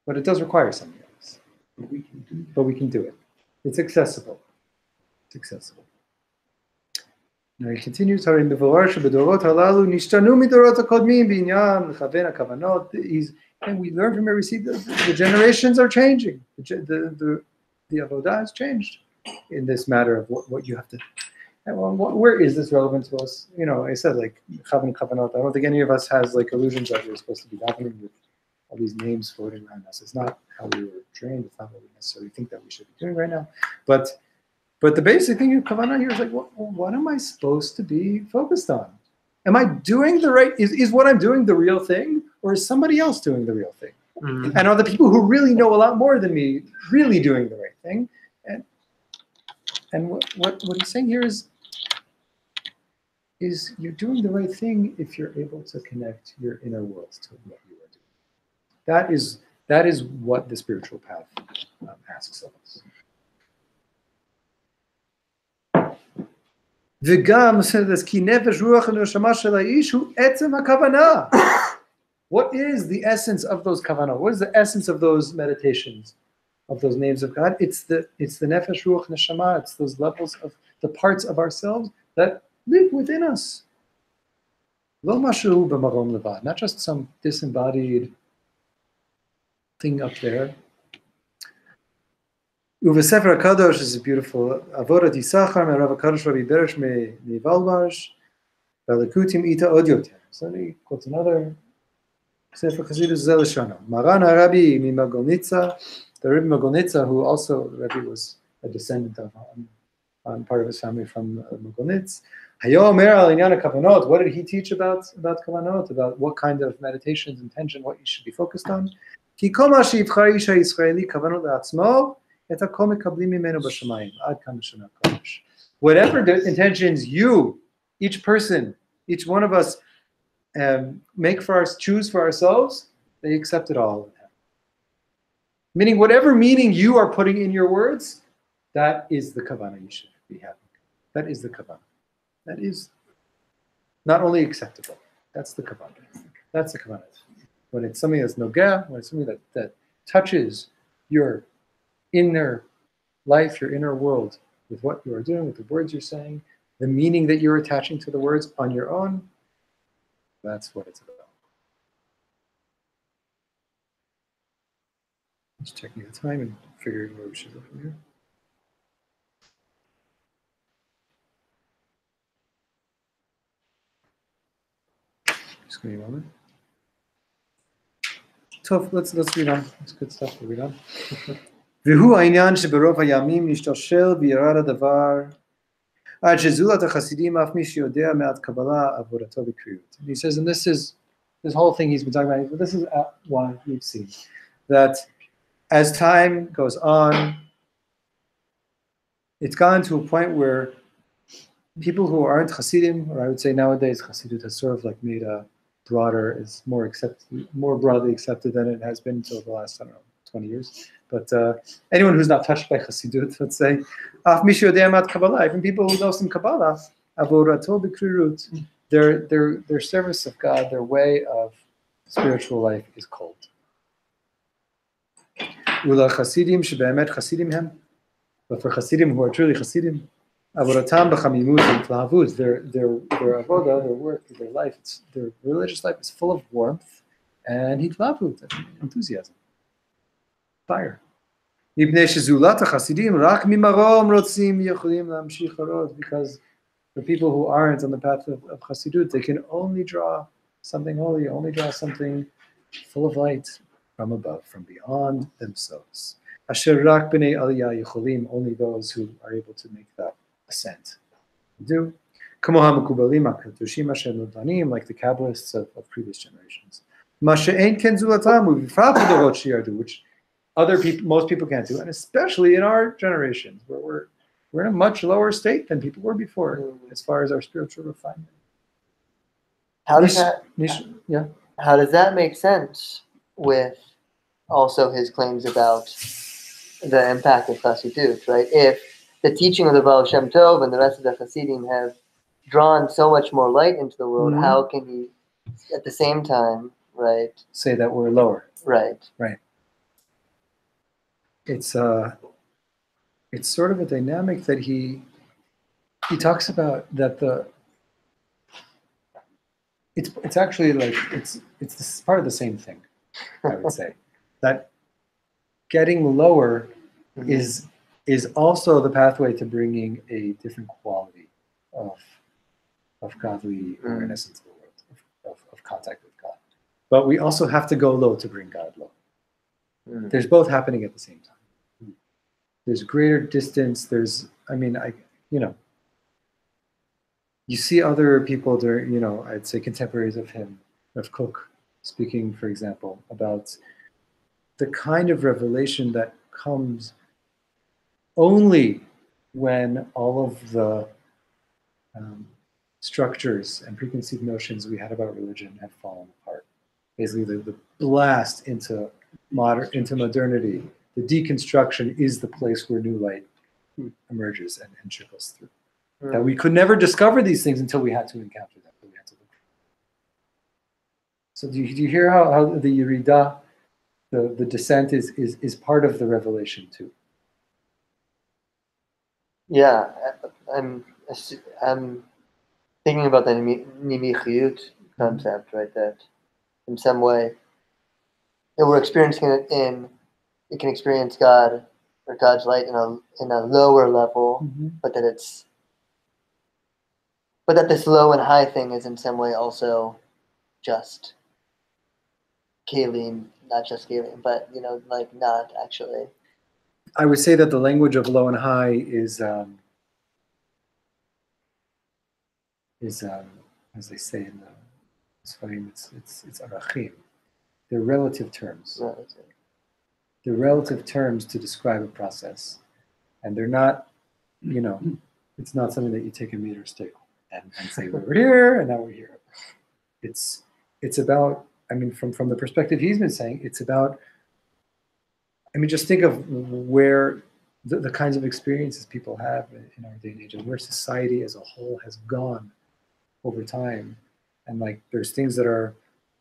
But it does require something else. But we can do it. It's accessible. It's accessible. Now he continues, and we learn from here, we see the generations are changing. The avodah has changed in this matter of what you have to. Where is this relevant to us? I said kavanot. I don't think any of us has illusions that we're supposed to be happening with all these names floating around us. It's not how we were trained. It's not what we necessarily think that we should be doing right now. But the basic thing of kavanah here is what am I supposed to be focused on? Am I doing the right? Is what I'm doing the real thing, or is somebody else doing the real thing? Mm-hmm. And are the people who really know a lot more than me really doing the right thing? And what he's saying here is you're doing the right thing if you're able to connect your inner world to what you are doing. That is what the spiritual path asks of us. What is the essence of those kavanah? What is the essence of those meditations, of those names of God? It's the nefesh, ruach, neshama. It's those levels of the parts of ourselves that live within us. Lo mashu b'marom levad, not just some disembodied thing up there. Uvesefer HaKadosh is a beautiful Avodat Yisachar me'Rav HaKadosh Rabbi Beresh me'Valmarsh v'Lekutim ita od yoter. So he quotes another Sefer Chassidus Zel Shana. Maran HaRabbi Mimagolnitza, the Rebbe Magolnitza, who also Rabbi was a descendant of on part of his family from Magolnitz. Hayo Omer al Inyan HaKavanot. What did he teach about kavanot? About what kind of meditations, intention, what you should be focused on? Ki kol ma she'yivchar ish ha'Yisraeli kavanot le'atzmo. Whatever the intentions each person, each one of us choose for ourselves, they accept it all in heaven. Meaning whatever meaning you are putting in your words, that is the kavanah you should be having. That is the kavanah. That is not only acceptable, that's the kavanah. That's the kavanah. When it's something that's nogeh, when it's something that touches your inner life, your inner world, with what you are doing, with the words you're saying, the meaning that you're attaching to the words on your own, that's what it's about. Just checking the time and figuring where we should go from here. Just give me a moment. Tough, let's read on. It's good stuff to read on. והוא העניין שברוב הימים נשתלשל וירד הדבר עד שזולת החסידים אף מי שיודע מעט קבלה עבודתו בקריאות. He says, and this whole thing he's been talking about, but this is why we've seen that as time goes on, it's gone to a point where people who aren't Hasidim, or I would say nowadays Chassidut has sort of made a broader, is more broadly accepted than it has been until the last, 20 years. But anyone who's not touched by Chassidut, let's say, even people who know some Kabbalah, their service of God, their way of spiritual life is cold. But for Chasidim who are truly Chasidim, their avodah, their work, their life, their religious life is full of warmth and hitlavut, enthusiasm. Fire. Because the people who aren't on the path of Chassidut, they can only draw something holy, only draw something full of light from above, from beyond themselves. Only those who are able to make that ascent. do. Like the Kabbalists of previous generations. Which other people, most people can't do, and especially in our generations, where we're in a much lower state than people were before, as far as our spiritual refinement. How does that? Yeah. How does that make sense with also his claims about the impact of Chassidut, right? If the teaching of the Baal Shem Tov and the rest of the Hasidim have drawn so much more light into the world, how can he, at the same time, right, say that we're lower? Right. It's sort of a dynamic that he talks about, that it's actually like it's this part of the same thing, I would say. That getting lower is also the pathway to bringing a different quality of godly awareness into the world, of contact with God. But we also have to go low to bring God low. There's both happening at the same time. There's greater distance. You see other people during, I'd say contemporaries of him, of Cook, speaking, for example, about the kind of revelation that comes only when all of the structures and preconceived notions we had about religion have fallen apart. Basically, the blast into modernity, the deconstruction is the place where new light emerges and trickles through. That we could never discover these things until we had to encounter them. We had to look. So do you hear how the Yerida, the descent is part of the revelation too? Yeah, I'm thinking about the nimichiyut concept, right? That in some way, if we're experiencing it we can experience God or God's light in a lower level, but that this low and high thing is in some way also just kelim, not just kelim, but like not actually. I would say that the language of low and high is as they say in the Sfarim, it's arachim. They're relative terms. They're relative terms to describe a process, and they're not, it's not something that you take a meter stick and say we're here and now we're here. It's about, from the perspective he's been saying, it's about, just think of where the kinds of experiences people have in our day and age, and where society as a whole has gone over time. And like, there's things that are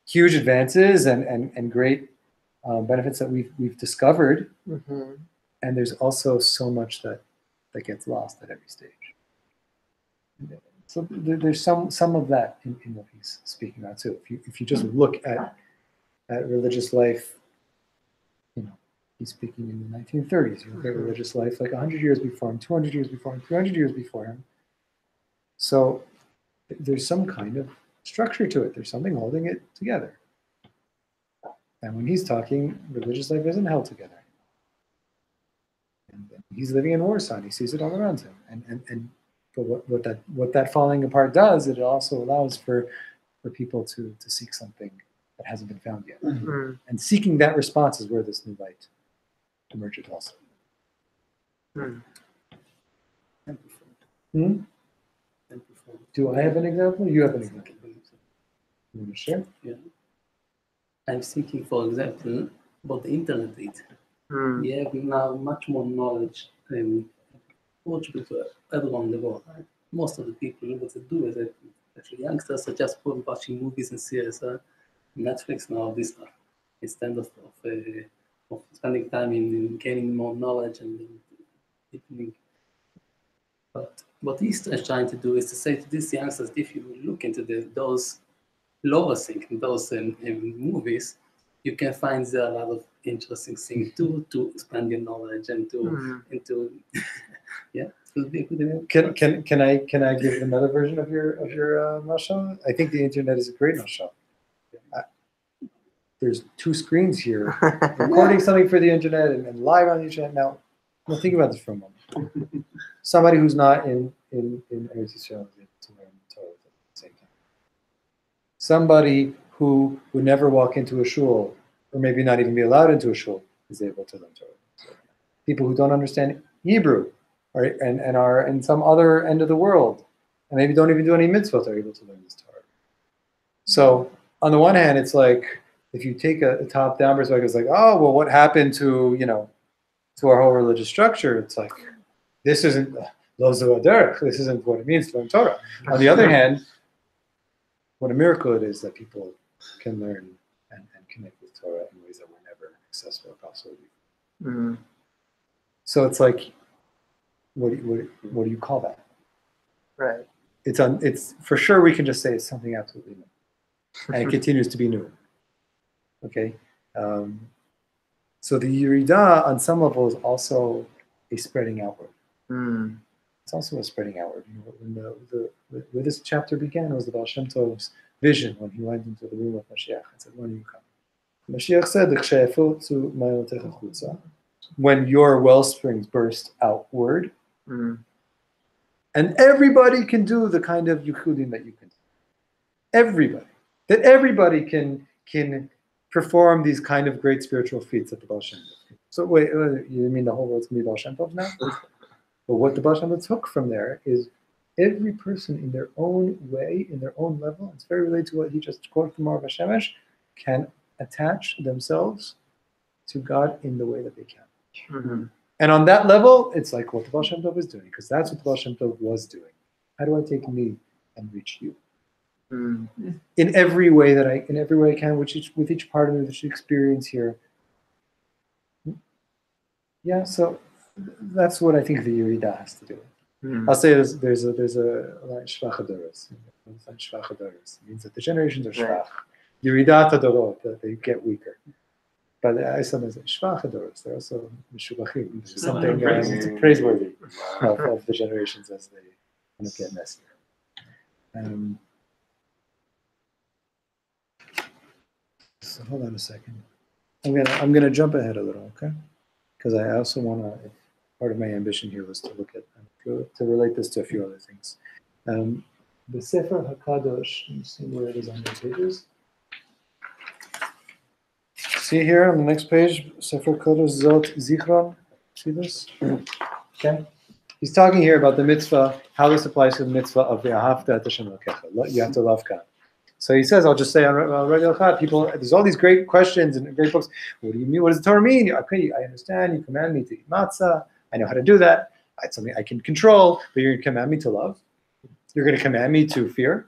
huge advances and great benefits that we've discovered, and there's also so much that gets lost at every stage. So there's some of that in what he's speaking about too. If you just look at religious life, he's speaking in the 1930s. You look at religious life like 100 years before him, 200 years before him, 300 years before him. So there's some kind of structure to it. There's something holding it together. And when he's talking, religious life isn't held together. And he's living in Warsaw, and he sees it all around him. But what that falling apart does, it also allows for people to seek something that hasn't been found yet. And seeking that response is where this new light emerges also. Do I have an example? You have an example. You want to share? Yeah. I'm thinking, for example, about the internet. We have now much more knowledge approachable to everyone in the world. Right? Most of the people, what they do is that actually youngsters are just watching movies and series, Netflix and all this stuff, instead of spending time in gaining more knowledge and deepening. But what he's trying to do is to say to these youngsters, if you look into those lower things, those movies, you can find there a lot of interesting things to expand your knowledge and to yeah. Can I give another version of your mashal? I think the internet is a great mashal. There's two screens here, recording something for the internet and live on the internet. Now think about this for a moment. Somebody who's not in in Eretz Yisrael is able to learn Torah at the same time. Somebody who would never walk into a shul, or maybe not even be allowed into a shul, is able to learn Torah. People who don't understand Hebrew, and are in some other end of the world, and maybe don't even do any mitzvot, are able to learn this Torah. So on the one hand, it's like, if you take a top-down perspective, it's like, oh, well, what happened to, to our whole religious structure? It's like, this isn't this isn't what it means to learn Torah. On the other hand, what a miracle it is that people can learn and connect with Torah in ways that were never accessible or possible. Mm-hmm. So it's like, what do you call that? Right. It's for sure we can just say it's something absolutely new, and it continues to be new. Okay, so the Yerida on some level is also a spreading outward. Mm. It's also a spreading outward. Where this chapter began was the Baal Shem Tov's vision when he went into the room of Mashiach and said, "When are you coming?" Mashiach said, "When your wellsprings burst outward." Mm. And everybody can do the kind of yichudim that you can do. Everybody can perform these kind of great spiritual feats that the Baal Shem Tov. So wait, you mean the whole world's going to be Baal Shem Tov now? But what the Baal Shem Tov took from there is every person in their own way, in their own level, it's very related to what he just quoted from Rav Shemesh, can attach themselves to God in the way that they can. Mm-hmm. And on that level, it's like what the Baal Shem Tov is doing, because that's what the Baal Shem Tov was doing. How do I take me and reach you? Mm-hmm. In every way I can, with each part of the experience here. Yeah, so that's what I think the Yerida has to do. Mm-hmm. I'll say there's a Shvach HaDoros. Shvach HaDoros means that the generations are Shvach. Yerida HaDorot, that they get weaker. But I sometimes say Shvach HaDoros. They're also Meshubachim. There's something praiseworthy of the generations as they kind of get messier. So hold on a second. I'm gonna jump ahead a little, okay? Because I also want to. Part of my ambition here was to look at to relate this to a few other things. The Sefer Hakadosh. Let me see where it is on the pages. See here on the next page, Sefer Hakadosh Zot Zichron. See this? Okay. He's talking here about the mitzvah, how this applies to the mitzvah of the Ahavta et Hashem Elokecha. You have to love God. So he says, I'll just say on regular Chad, people, there's all these great questions and great books. What do you mean? What does the Torah mean? Okay, I understand. You command me to eat matzah. I know how to do that. It's something I can control. But you're going to command me to love? You're going to command me to fear?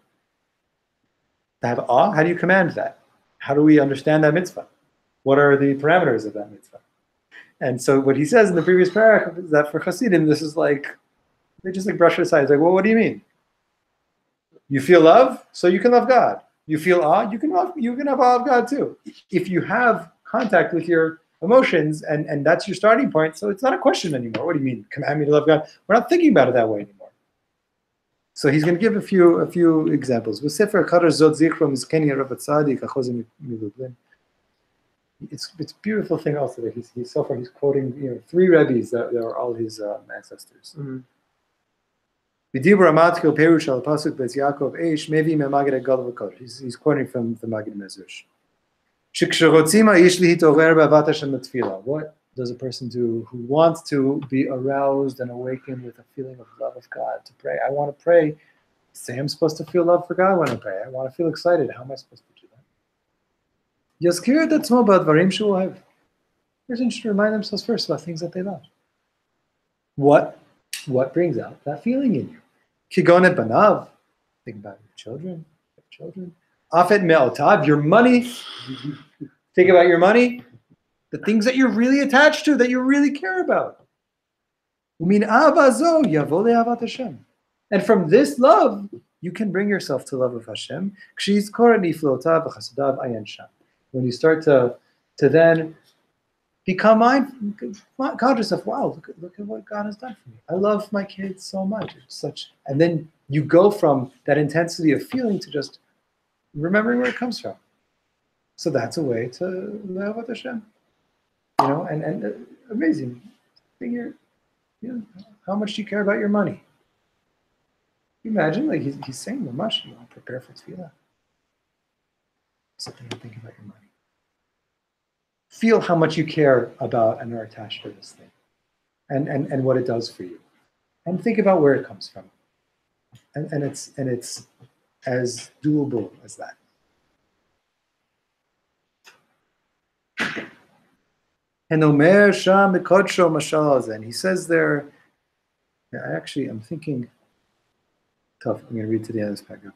To have awe? How do you command that? How do we understand that mitzvah? What are the parameters of that mitzvah? And so what he says in the previous paragraph is that for Hasidim, this is like, they just like brush it aside. It's like, well, what do you mean? You feel love, so you can love God. You feel awe, you can have awe of God too. If you have contact with your emotions and that's your starting point, so it's not a question anymore. What do you mean, command me to love God? We're not thinking about it that way anymore. So he's going to give a few examples. It's a beautiful thing also that he's so far he's quoting 3 rabbis that are all his ancestors. Mm-hmm. He's quoting from the Magid Mezush. What does a person do who wants to be aroused and awakened with a feeling of love of God to pray? I want to pray. Say I'm supposed to feel love for God when I pray. I want to feel excited. How am I supposed to do that? Person should remind themselves first about things that they love. What brings out that feeling in you? Kigonet banav. Think about your children. Afet me'otav, your money. Think about your money. The things that you're really attached to, that you really care about. Umin avazo yavo le'avat Hashem. And from this love, you can bring yourself to love of Hashem. When you start to then become conscious of, wow, look at what God has done for me. I love my kids so much. And then you go from that intensity of feeling to just remembering where it comes from. So that's a way to love with Hashem. And amazing. Figure, how much do you care about your money? Imagine, like he's saying the mush, you want to prepare for tefillah. Sit there and think about your money. Feel how much you care about and are attached to this thing, and what it does for you, and think about where it comes from, and it's as doable as that. And Omer Sham Mikodsho Mashal, and he says there. I'm thinking. Tough. I'm going to read to the end of this paragraph.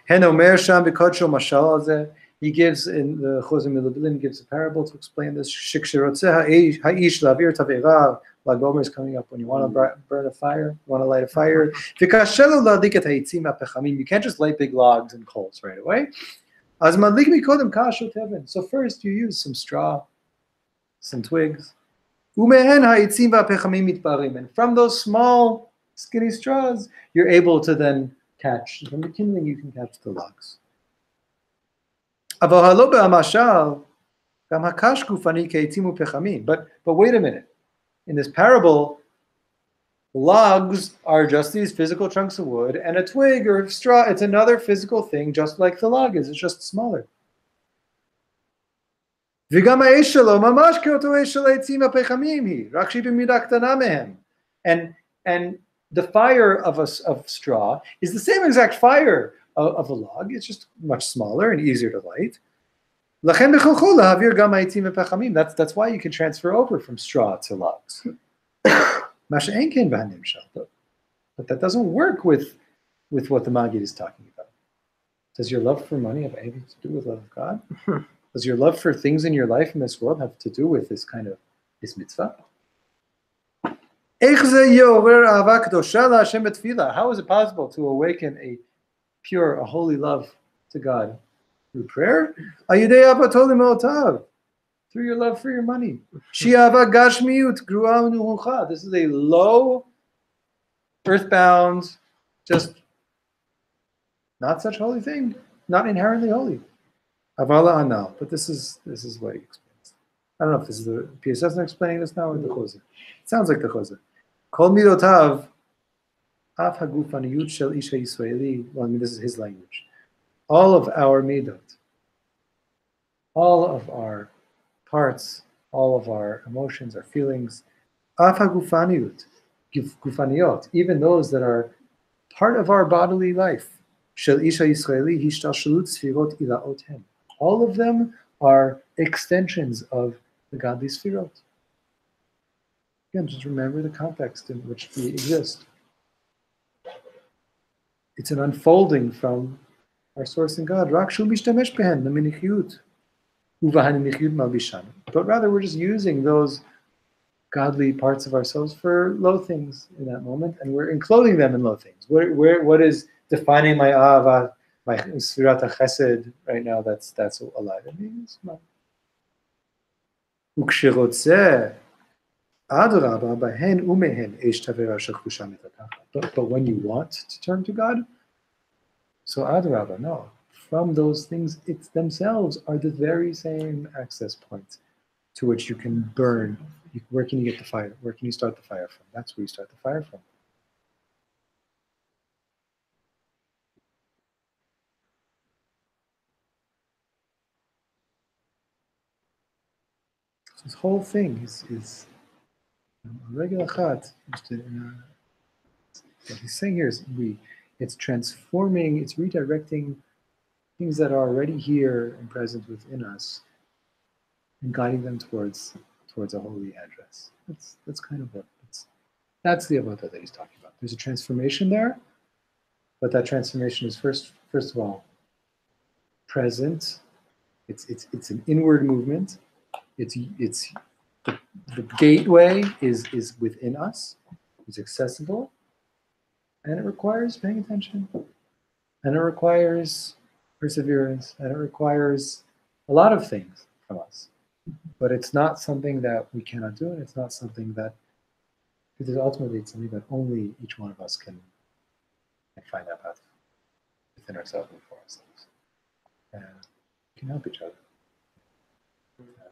Hen Omer Sham Mikodsho Mashal. He gives in the Chozeh Milublin gives a parable to explain this. Haish lavir tavera. Lagomer is coming up when you want to burn a fire, you want to light a fire. You can't just light big logs and coals right away. So first you use some straw, some twigs. And from those small, skinny straws, you're able to then catch, from the kindling you can catch the logs. But wait a minute. In this parable, logs are just these physical chunks of wood, and a twig or straw, it's another physical thing, just like the log is, it's just smaller. And the fire of straw is the same exact fire of a log, it's just much smaller and easier to light. That's why you can transfer over from straw to logs. But that doesn't work with what the Maggid is talking about. Does your love for money have anything to do with love of God? Does your love for things in your life in this world have to do with this mitzvah? How is it possible to awaken a pure, a holy love to God? Through prayer? Through your love for your money. This is a low, earthbound, just not such holy thing, not inherently holy. Avala anal, but this is what he explains. I don't know if this is the Piaseczna explaining this now or the Chozeh. It sounds like the Chozeh. Kol midotav af hagufaniyut shel isha Yisraeli. Well, I mean, this is his language. All of our midot, all of our parts, all of our emotions, our feelings, af hagufaniyut, gufaniyot, even those that are part of our bodily life, shel isha Yisraeli hishtalshalut sfirot ilaotem. All of them are extensions of the godly sfirot. Again, just remember the context in which we exist. It's an unfolding from our source in God. But rather, we're just using those godly parts of ourselves for low things in that moment, and we're enclosing them in low things. What is defining my ahava, my sfirat chesed right now? That's alive in me. But when you want to turn to God, so adrabah, no. From those things, it's themselves are the very same access points to which you can burn. Where can you get the fire? Where can you start the fire from? That's where you start the fire from. So this whole thing is regular chat. What he's saying here is it's transforming, it's redirecting things that are already here and present within us, and guiding them towards a holy address. That's kind of that's the avodah that he's talking about. There's a transformation there, but that transformation is first of all present. It's an inward movement. It's the gateway is within us. It's accessible, and it requires paying attention, and it requires perseverance, and it requires a lot of things from us. But it's not something that we cannot do, and it's not something that, because ultimately it's something that only each one of us can find that path within ourselves and for ourselves. And we can help each other.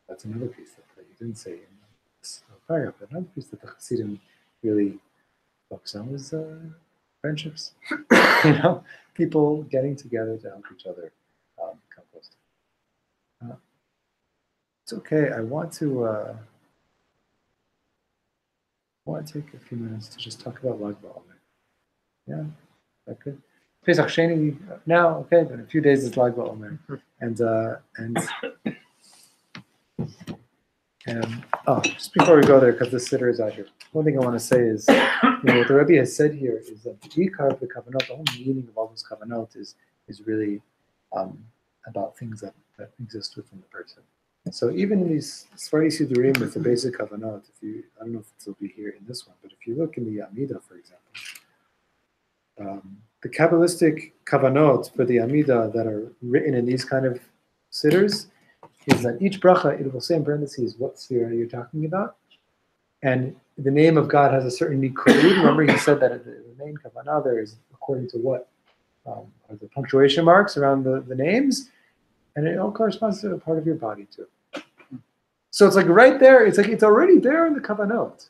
That's another piece that you didn't say in this paragraph, but another piece that the Chassidim really focus on was friendships, people getting together to help each other come close. It's okay. I want to take a few minutes to just talk about Lag BaOmer. Yeah, that good. Pesach Sheni now, okay, but in a few days it's Lag BaOmer, and just before we go there, because the sitter is out here, one thing I want to say is, what the Rebbe has said here is that the Ikar of the Kavanot, the whole meaning of all those Kavanot is really about things that exist within the person. So even in these Sfari Sidurim with the basic Kavanot, I don't know if it'll be here in this one, but if you look in the Amida, for example, the Kabbalistic Kavanot for the Amida that are written in these kind of sidders is that each bracha, it will say in parentheses what sphere you're talking about, and the name of God has a certain nikud. Remember, he said that the main kavanah there is according to what are the punctuation marks around the names, and it all corresponds to a part of your body too. So it's like right there. It's like it's already there in the kavanot.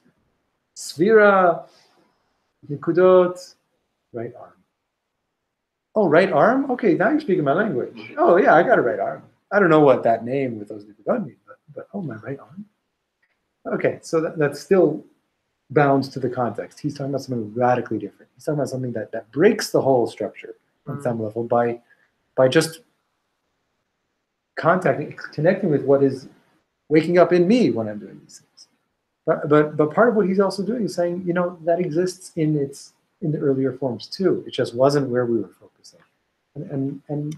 Sphira, nikudot, right arm. Oh, right arm. Okay, now you're speaking my language. Oh yeah, I got a right arm. I don't know what that name with those nikudot mean, but oh, my right arm. Okay, so that's still bound to the context. He's talking about something radically different. He's talking about something that breaks the whole structure on some level by just connecting with what is waking up in me when I'm doing these things. But part of what he's also doing is saying, that exists in the earlier forms too. It just wasn't where we were focusing. And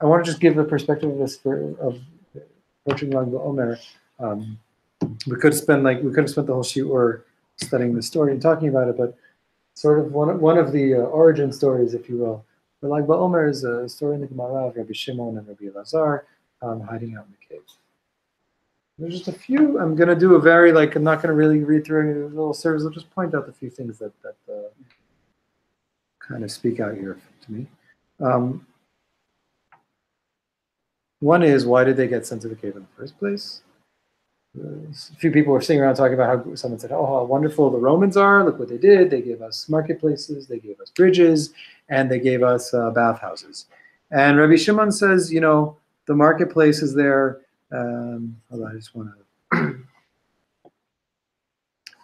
I want to just give a perspective of this of approaching Lag BaOmer. We could have spent the whole shiur studying the story and talking about it, but sort of one of the origin stories, if you will, for Lag BaOmer is a story in the Gemara of Rabbi Shimon and Rabbi Elazar hiding out in the cave. There's just a few. I'm going to do a very I'm not going to really read through any little service. I'll just point out a few things that kind of speak out here to me. One is, why did they get sent to the cave in the first place? A few people were sitting around talking about how someone said, oh, how wonderful the Romans are. Look what they did. They gave us marketplaces, they gave us bridges, and they gave us bathhouses. And Rabbi Shimon says, the marketplace is there. Hold on, I just want to...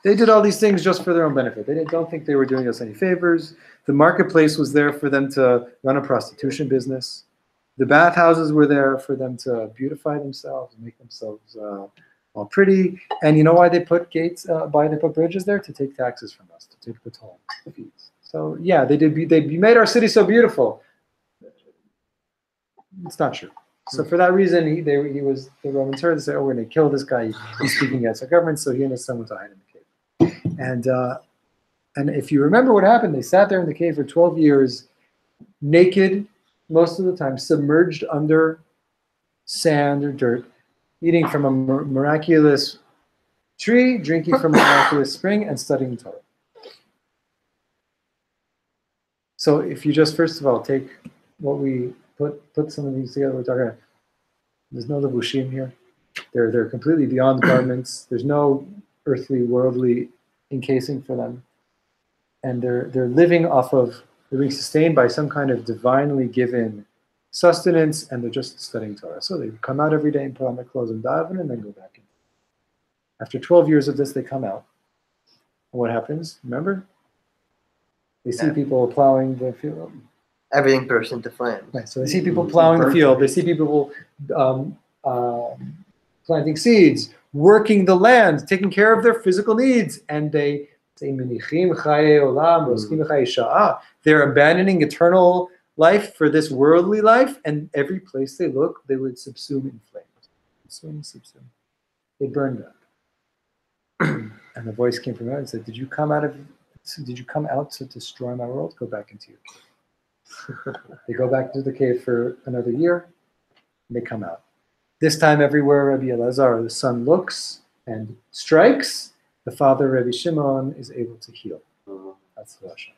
They did all these things just for their own benefit. They don't think they were doing us any favors. The marketplace was there for them to run a prostitution business. The bathhouses were there for them to beautify themselves and make themselves all pretty. And you know why they put gates? Why they put bridges there? To take taxes from us, to take the toll, the fees. So yeah, they made our city so beautiful. It's not true. So for that reason, he was the Romans heard and said, "Oh, we're going to kill this guy. He's speaking against our government." So he and his son went to hide in the cave. And if you remember what happened, they sat there in the cave for 12 years, naked. Most of the time, submerged under sand or dirt, eating from a miraculous tree, drinking from a miraculous spring, and studying Torah. So if you just, first of all, take what we put some of these together, we're talking about, there's no levushim here. They're completely beyond garments. There's no earthly, worldly encasing for them. And they're living off of, they're being sustained by some kind of divinely given sustenance, and they're just studying Torah. So they come out every day and put on their clothes and daven, and then go back in. After 12 years of this, they come out. And what happens? Remember? They see people plowing the field. Everything bursts into flames. Right. So they see people plowing the field. They see people planting seeds, working the land, taking care of their physical needs, and they say, they're abandoning eternal life for this worldly life, and every place they look, they would subsume in flames. Subsume. They burned up. And the voice came from heaven and said, Did you come out to destroy my world? Go back into your cave. They go back to the cave for another year, and they come out. This time everywhere Rabbi Elazar, the son, looks and strikes, the father, Rabbi Shimon, is able to heal. That's the Lashon.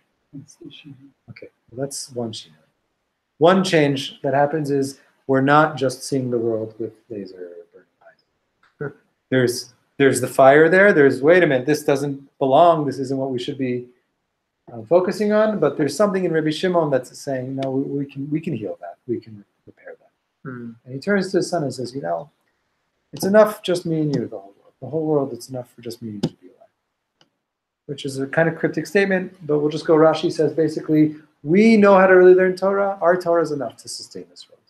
Okay, well, that's one shina. One change that happens is we're not just seeing the world with laser burning eyes. There's the fire there. There's, wait a minute, this doesn't belong. This isn't what we should be focusing on, but there's something in Rabbi Shimon that's saying, no, we can heal that. We can repair that. And he turns to his son and says, it's enough just me and you, the whole world. The whole world, it's enough for just me and you to be alive. Which is a kind of cryptic statement, but we'll just go. Rashi says basically, we know how to really learn Torah. Our Torah is enough to sustain this world.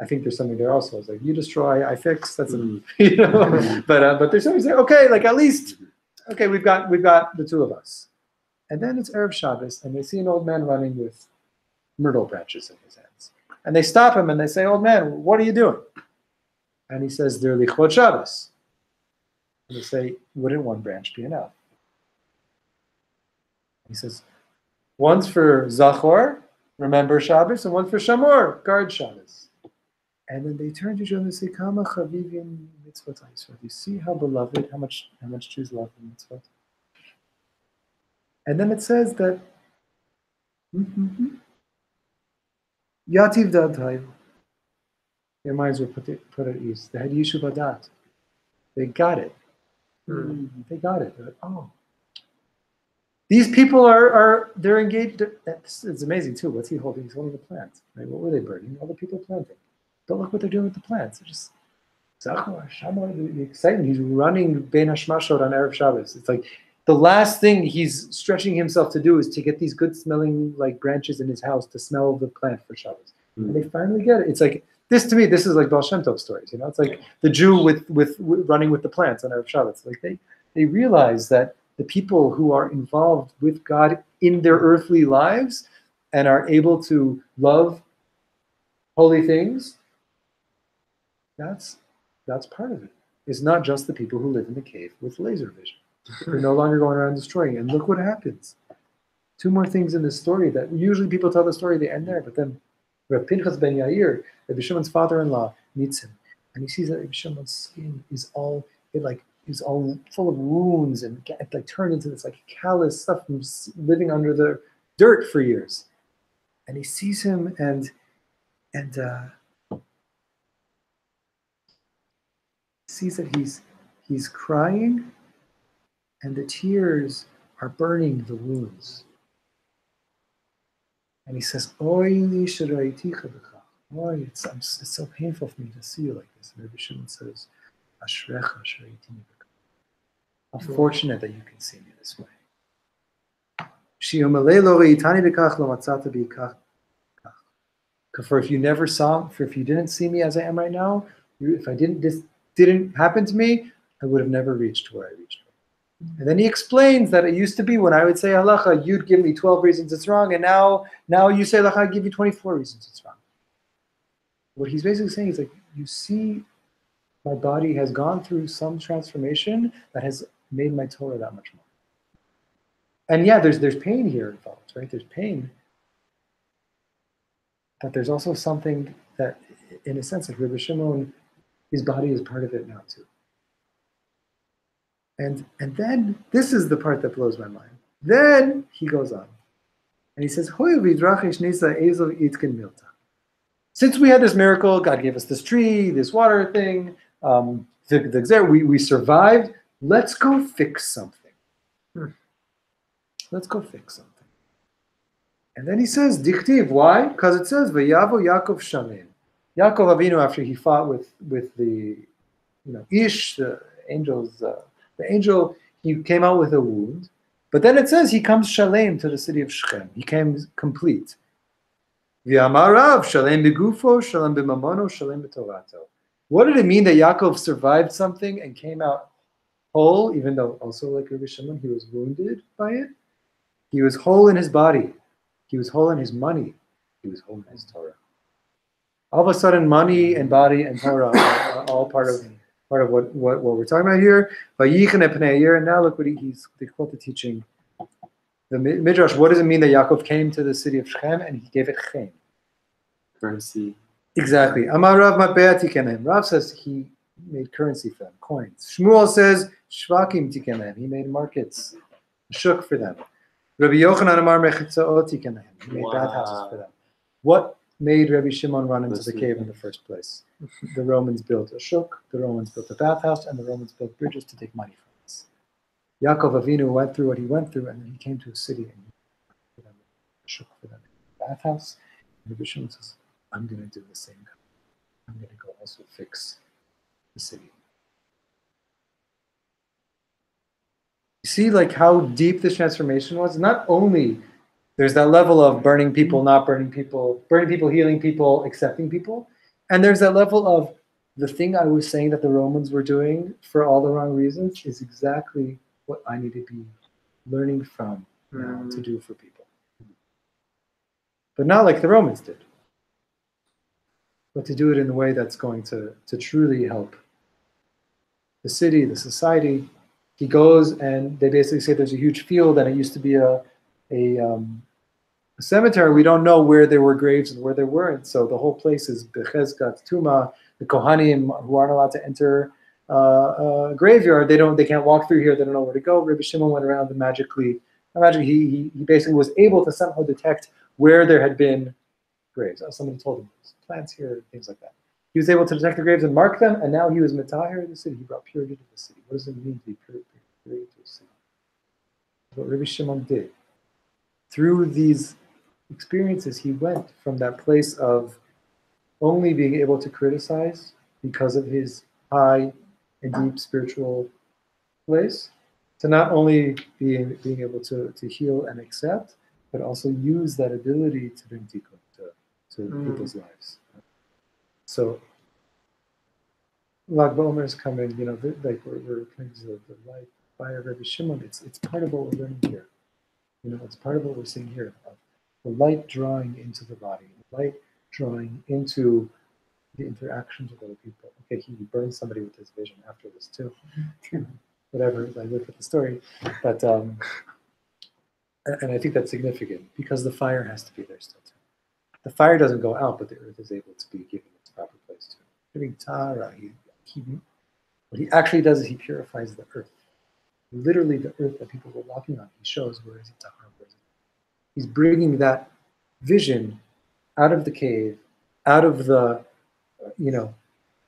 I think there's something there also. It's like, you destroy, I fix. That's enough. But there's something saying, okay, like at least, okay, we've got the two of us. And then it's Erev Shabbos, and they see an old man running with myrtle branches in his hands. And they stop him and they say, old man, what are you doing? And he says, they're Lichvot Shabbos. And they say, wouldn't one branch be enough? He says, one's for Zachor, remember Shabbos, and one for Shamor, guard Shabbos. And then they turn to each other and say, Kama chavivim mitzvot ha'yisrael. You see how beloved, how much Jews love the mitzvot? And then it says that Yativ Da'atayu. Their minds were put at ease. They had Yeshivat Dat. They got it. They got it. They're like, oh. These people they're engaged. It's amazing too. What's he holding? He's holding the plants. Right? What were they burning? All the people planting. But look what they're doing with the plants. They're just Zachor, Shamor, the excitement. He's running Bein Hashmashot on Erev Shabbos. It's like the last thing he's stretching himself to do is to get these good smelling like branches in his house to smell the plant for Shabbos. And they finally get it. It's like this to me. This is like Baal Shem Tov stories. It's like the Jew with running with the plants on Erev Shabbos. Like they realize that the people who are involved with God in their earthly lives and are able to love holy things, that's part of it. It's not just the people who live in the cave with laser vision. They're no longer going around destroying. And look what happens. Two more things in this story that usually people tell the story, they end there, but then Reb Pinchas ben Yair, Rabbi Shimon's father-in-law, meets him. And he sees that Rabbi Shimon's skin is all full of wounds and like turned into this like callous stuff from living under the dirt for years. And he sees him and sees that he's crying and the tears are burning the wounds. And he says, Oy li sharaiticha b'cha. Oy, it's so painful for me to see you like this. And Rabbi Shimon says, Ashrecha sharaitini b'cha. How fortunate that you can see me this way. For if you never saw, if you didn't see me as I am right now, if this didn't happen to me, I would have never reached where I reached. And then he explains that it used to be when I would say halacha, you'd give me 12 reasons it's wrong, and now you say halacha, I give you 24 reasons it's wrong. What he's basically saying is like, you see, my body has gone through some transformation that has made my Torah that much more. And yeah, there's pain here involved, right? There's pain. But there's also something that, in a sense, like Reb Shimon, his body is part of it now too. And then, this is the part that blows my mind. Then he goes on. And he says, since we had this miracle, God gave us this tree, this water thing, we survived, let's go fix something. Let's go fix something. And then he says, Dichtiv, why? Because it says, V'yavo Yaakov Shalem. Yaakov Avinu, after he fought with the Ish, the angel, he came out with a wound. But then it says he comes Shalem to the city of Shechem. He came complete. V'yamarav Shalem begufo, Shalem b'mamono, Shalem b'torato. What did it mean that Yaakov survived something and came out whole, even though also like Rabbi Shimon, he was wounded by it? He was whole in his body. He was whole in his money. He was whole in his Torah. All of a sudden, money and body and Torah are all part of what we're talking about here. And now look what they quote the teaching. The Midrash, what does it mean that Yaakov came to the city of Shechem and he gave it Chem? Currency. Exactly. Amar Rav Matbea tikenem. Rav says he made currency for them, coins. Shmuel says Shvakim tikenem. He made markets, shuk for them. Rabbi Yochanan Amar Mechitzaot tikenem. He made bathhouses for them. What made Rabbi Shimon run into the cave in the first place? The Romans built a shuk, the Romans built a bathhouse, and the Romans built bridges to take money from us. Yaakov Avinu went through what he went through, and then he came to a city and he shuk for them in the bathhouse. And Reb Shlomo says, I'm going to do the same. I'm going to go also fix the city. You see like how deep this transformation was? Not only there's that level of burning people, not burning people, healing people, accepting people. And there's that level of the thing I was saying that the Romans were doing for all the wrong reasons is exactly what I need to be learning from now to do for people. But not like the Romans did, but to do it in a way that's going to truly help the city, the society. He goes and they basically say there's a huge field and it used to be a cemetery. We don't know where there were graves and where there weren't. So the whole place is Bechezkat Tuma. The Kohanim who aren't allowed to enter a graveyard, they can't walk through here. They don't know where to go. Reb Shimon went around and magically he basically was able to somehow detect where there had been graves. Somebody told him there's plants here, things like that. He was able to detect the graves and mark them, and now he was mitaher in the city. He brought purity to the city. What does it mean to be purity to a city? What Reb Shimon did. Through these experiences, he went from that place of only being able to criticize because of his high and deep spiritual place, to not only being able to heal and accept, but also use that ability to bring tikkun to people's lives. So, Lag BaOmer is coming, like we're playing the light fire of Reb Shimon. It's part of what we're learning here. It's part of what we're seeing here. The light drawing into the body, the light drawing into the interactions with other people. Okay, he burned somebody with his vision after this too. Whatever, I live with the story. But and I think that's significant because the fire has to be there still too. The fire doesn't go out, but the earth is able to be given its proper place too. Giving Tara, what he actually does is he purifies the earth. Literally the earth that people were walking on, he shows where is it Tahar, where is it. He's bringing that vision out of the cave, out of the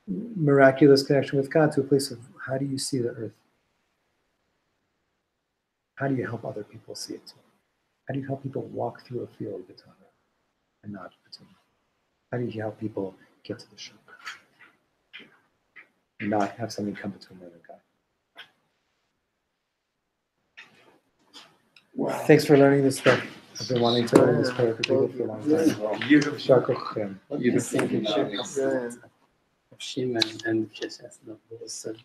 miraculous connection with God to a place of how do you see the earth? How do you help other people see it too? How do you help people walk through a field of Torah and not between? How do you help people get to the shuk and not have something come between them and God? Wow. Thanks for learning this stuff. I've been wanting to learn this prayer for a long time. Beautiful. Shimon and Piaseczna both said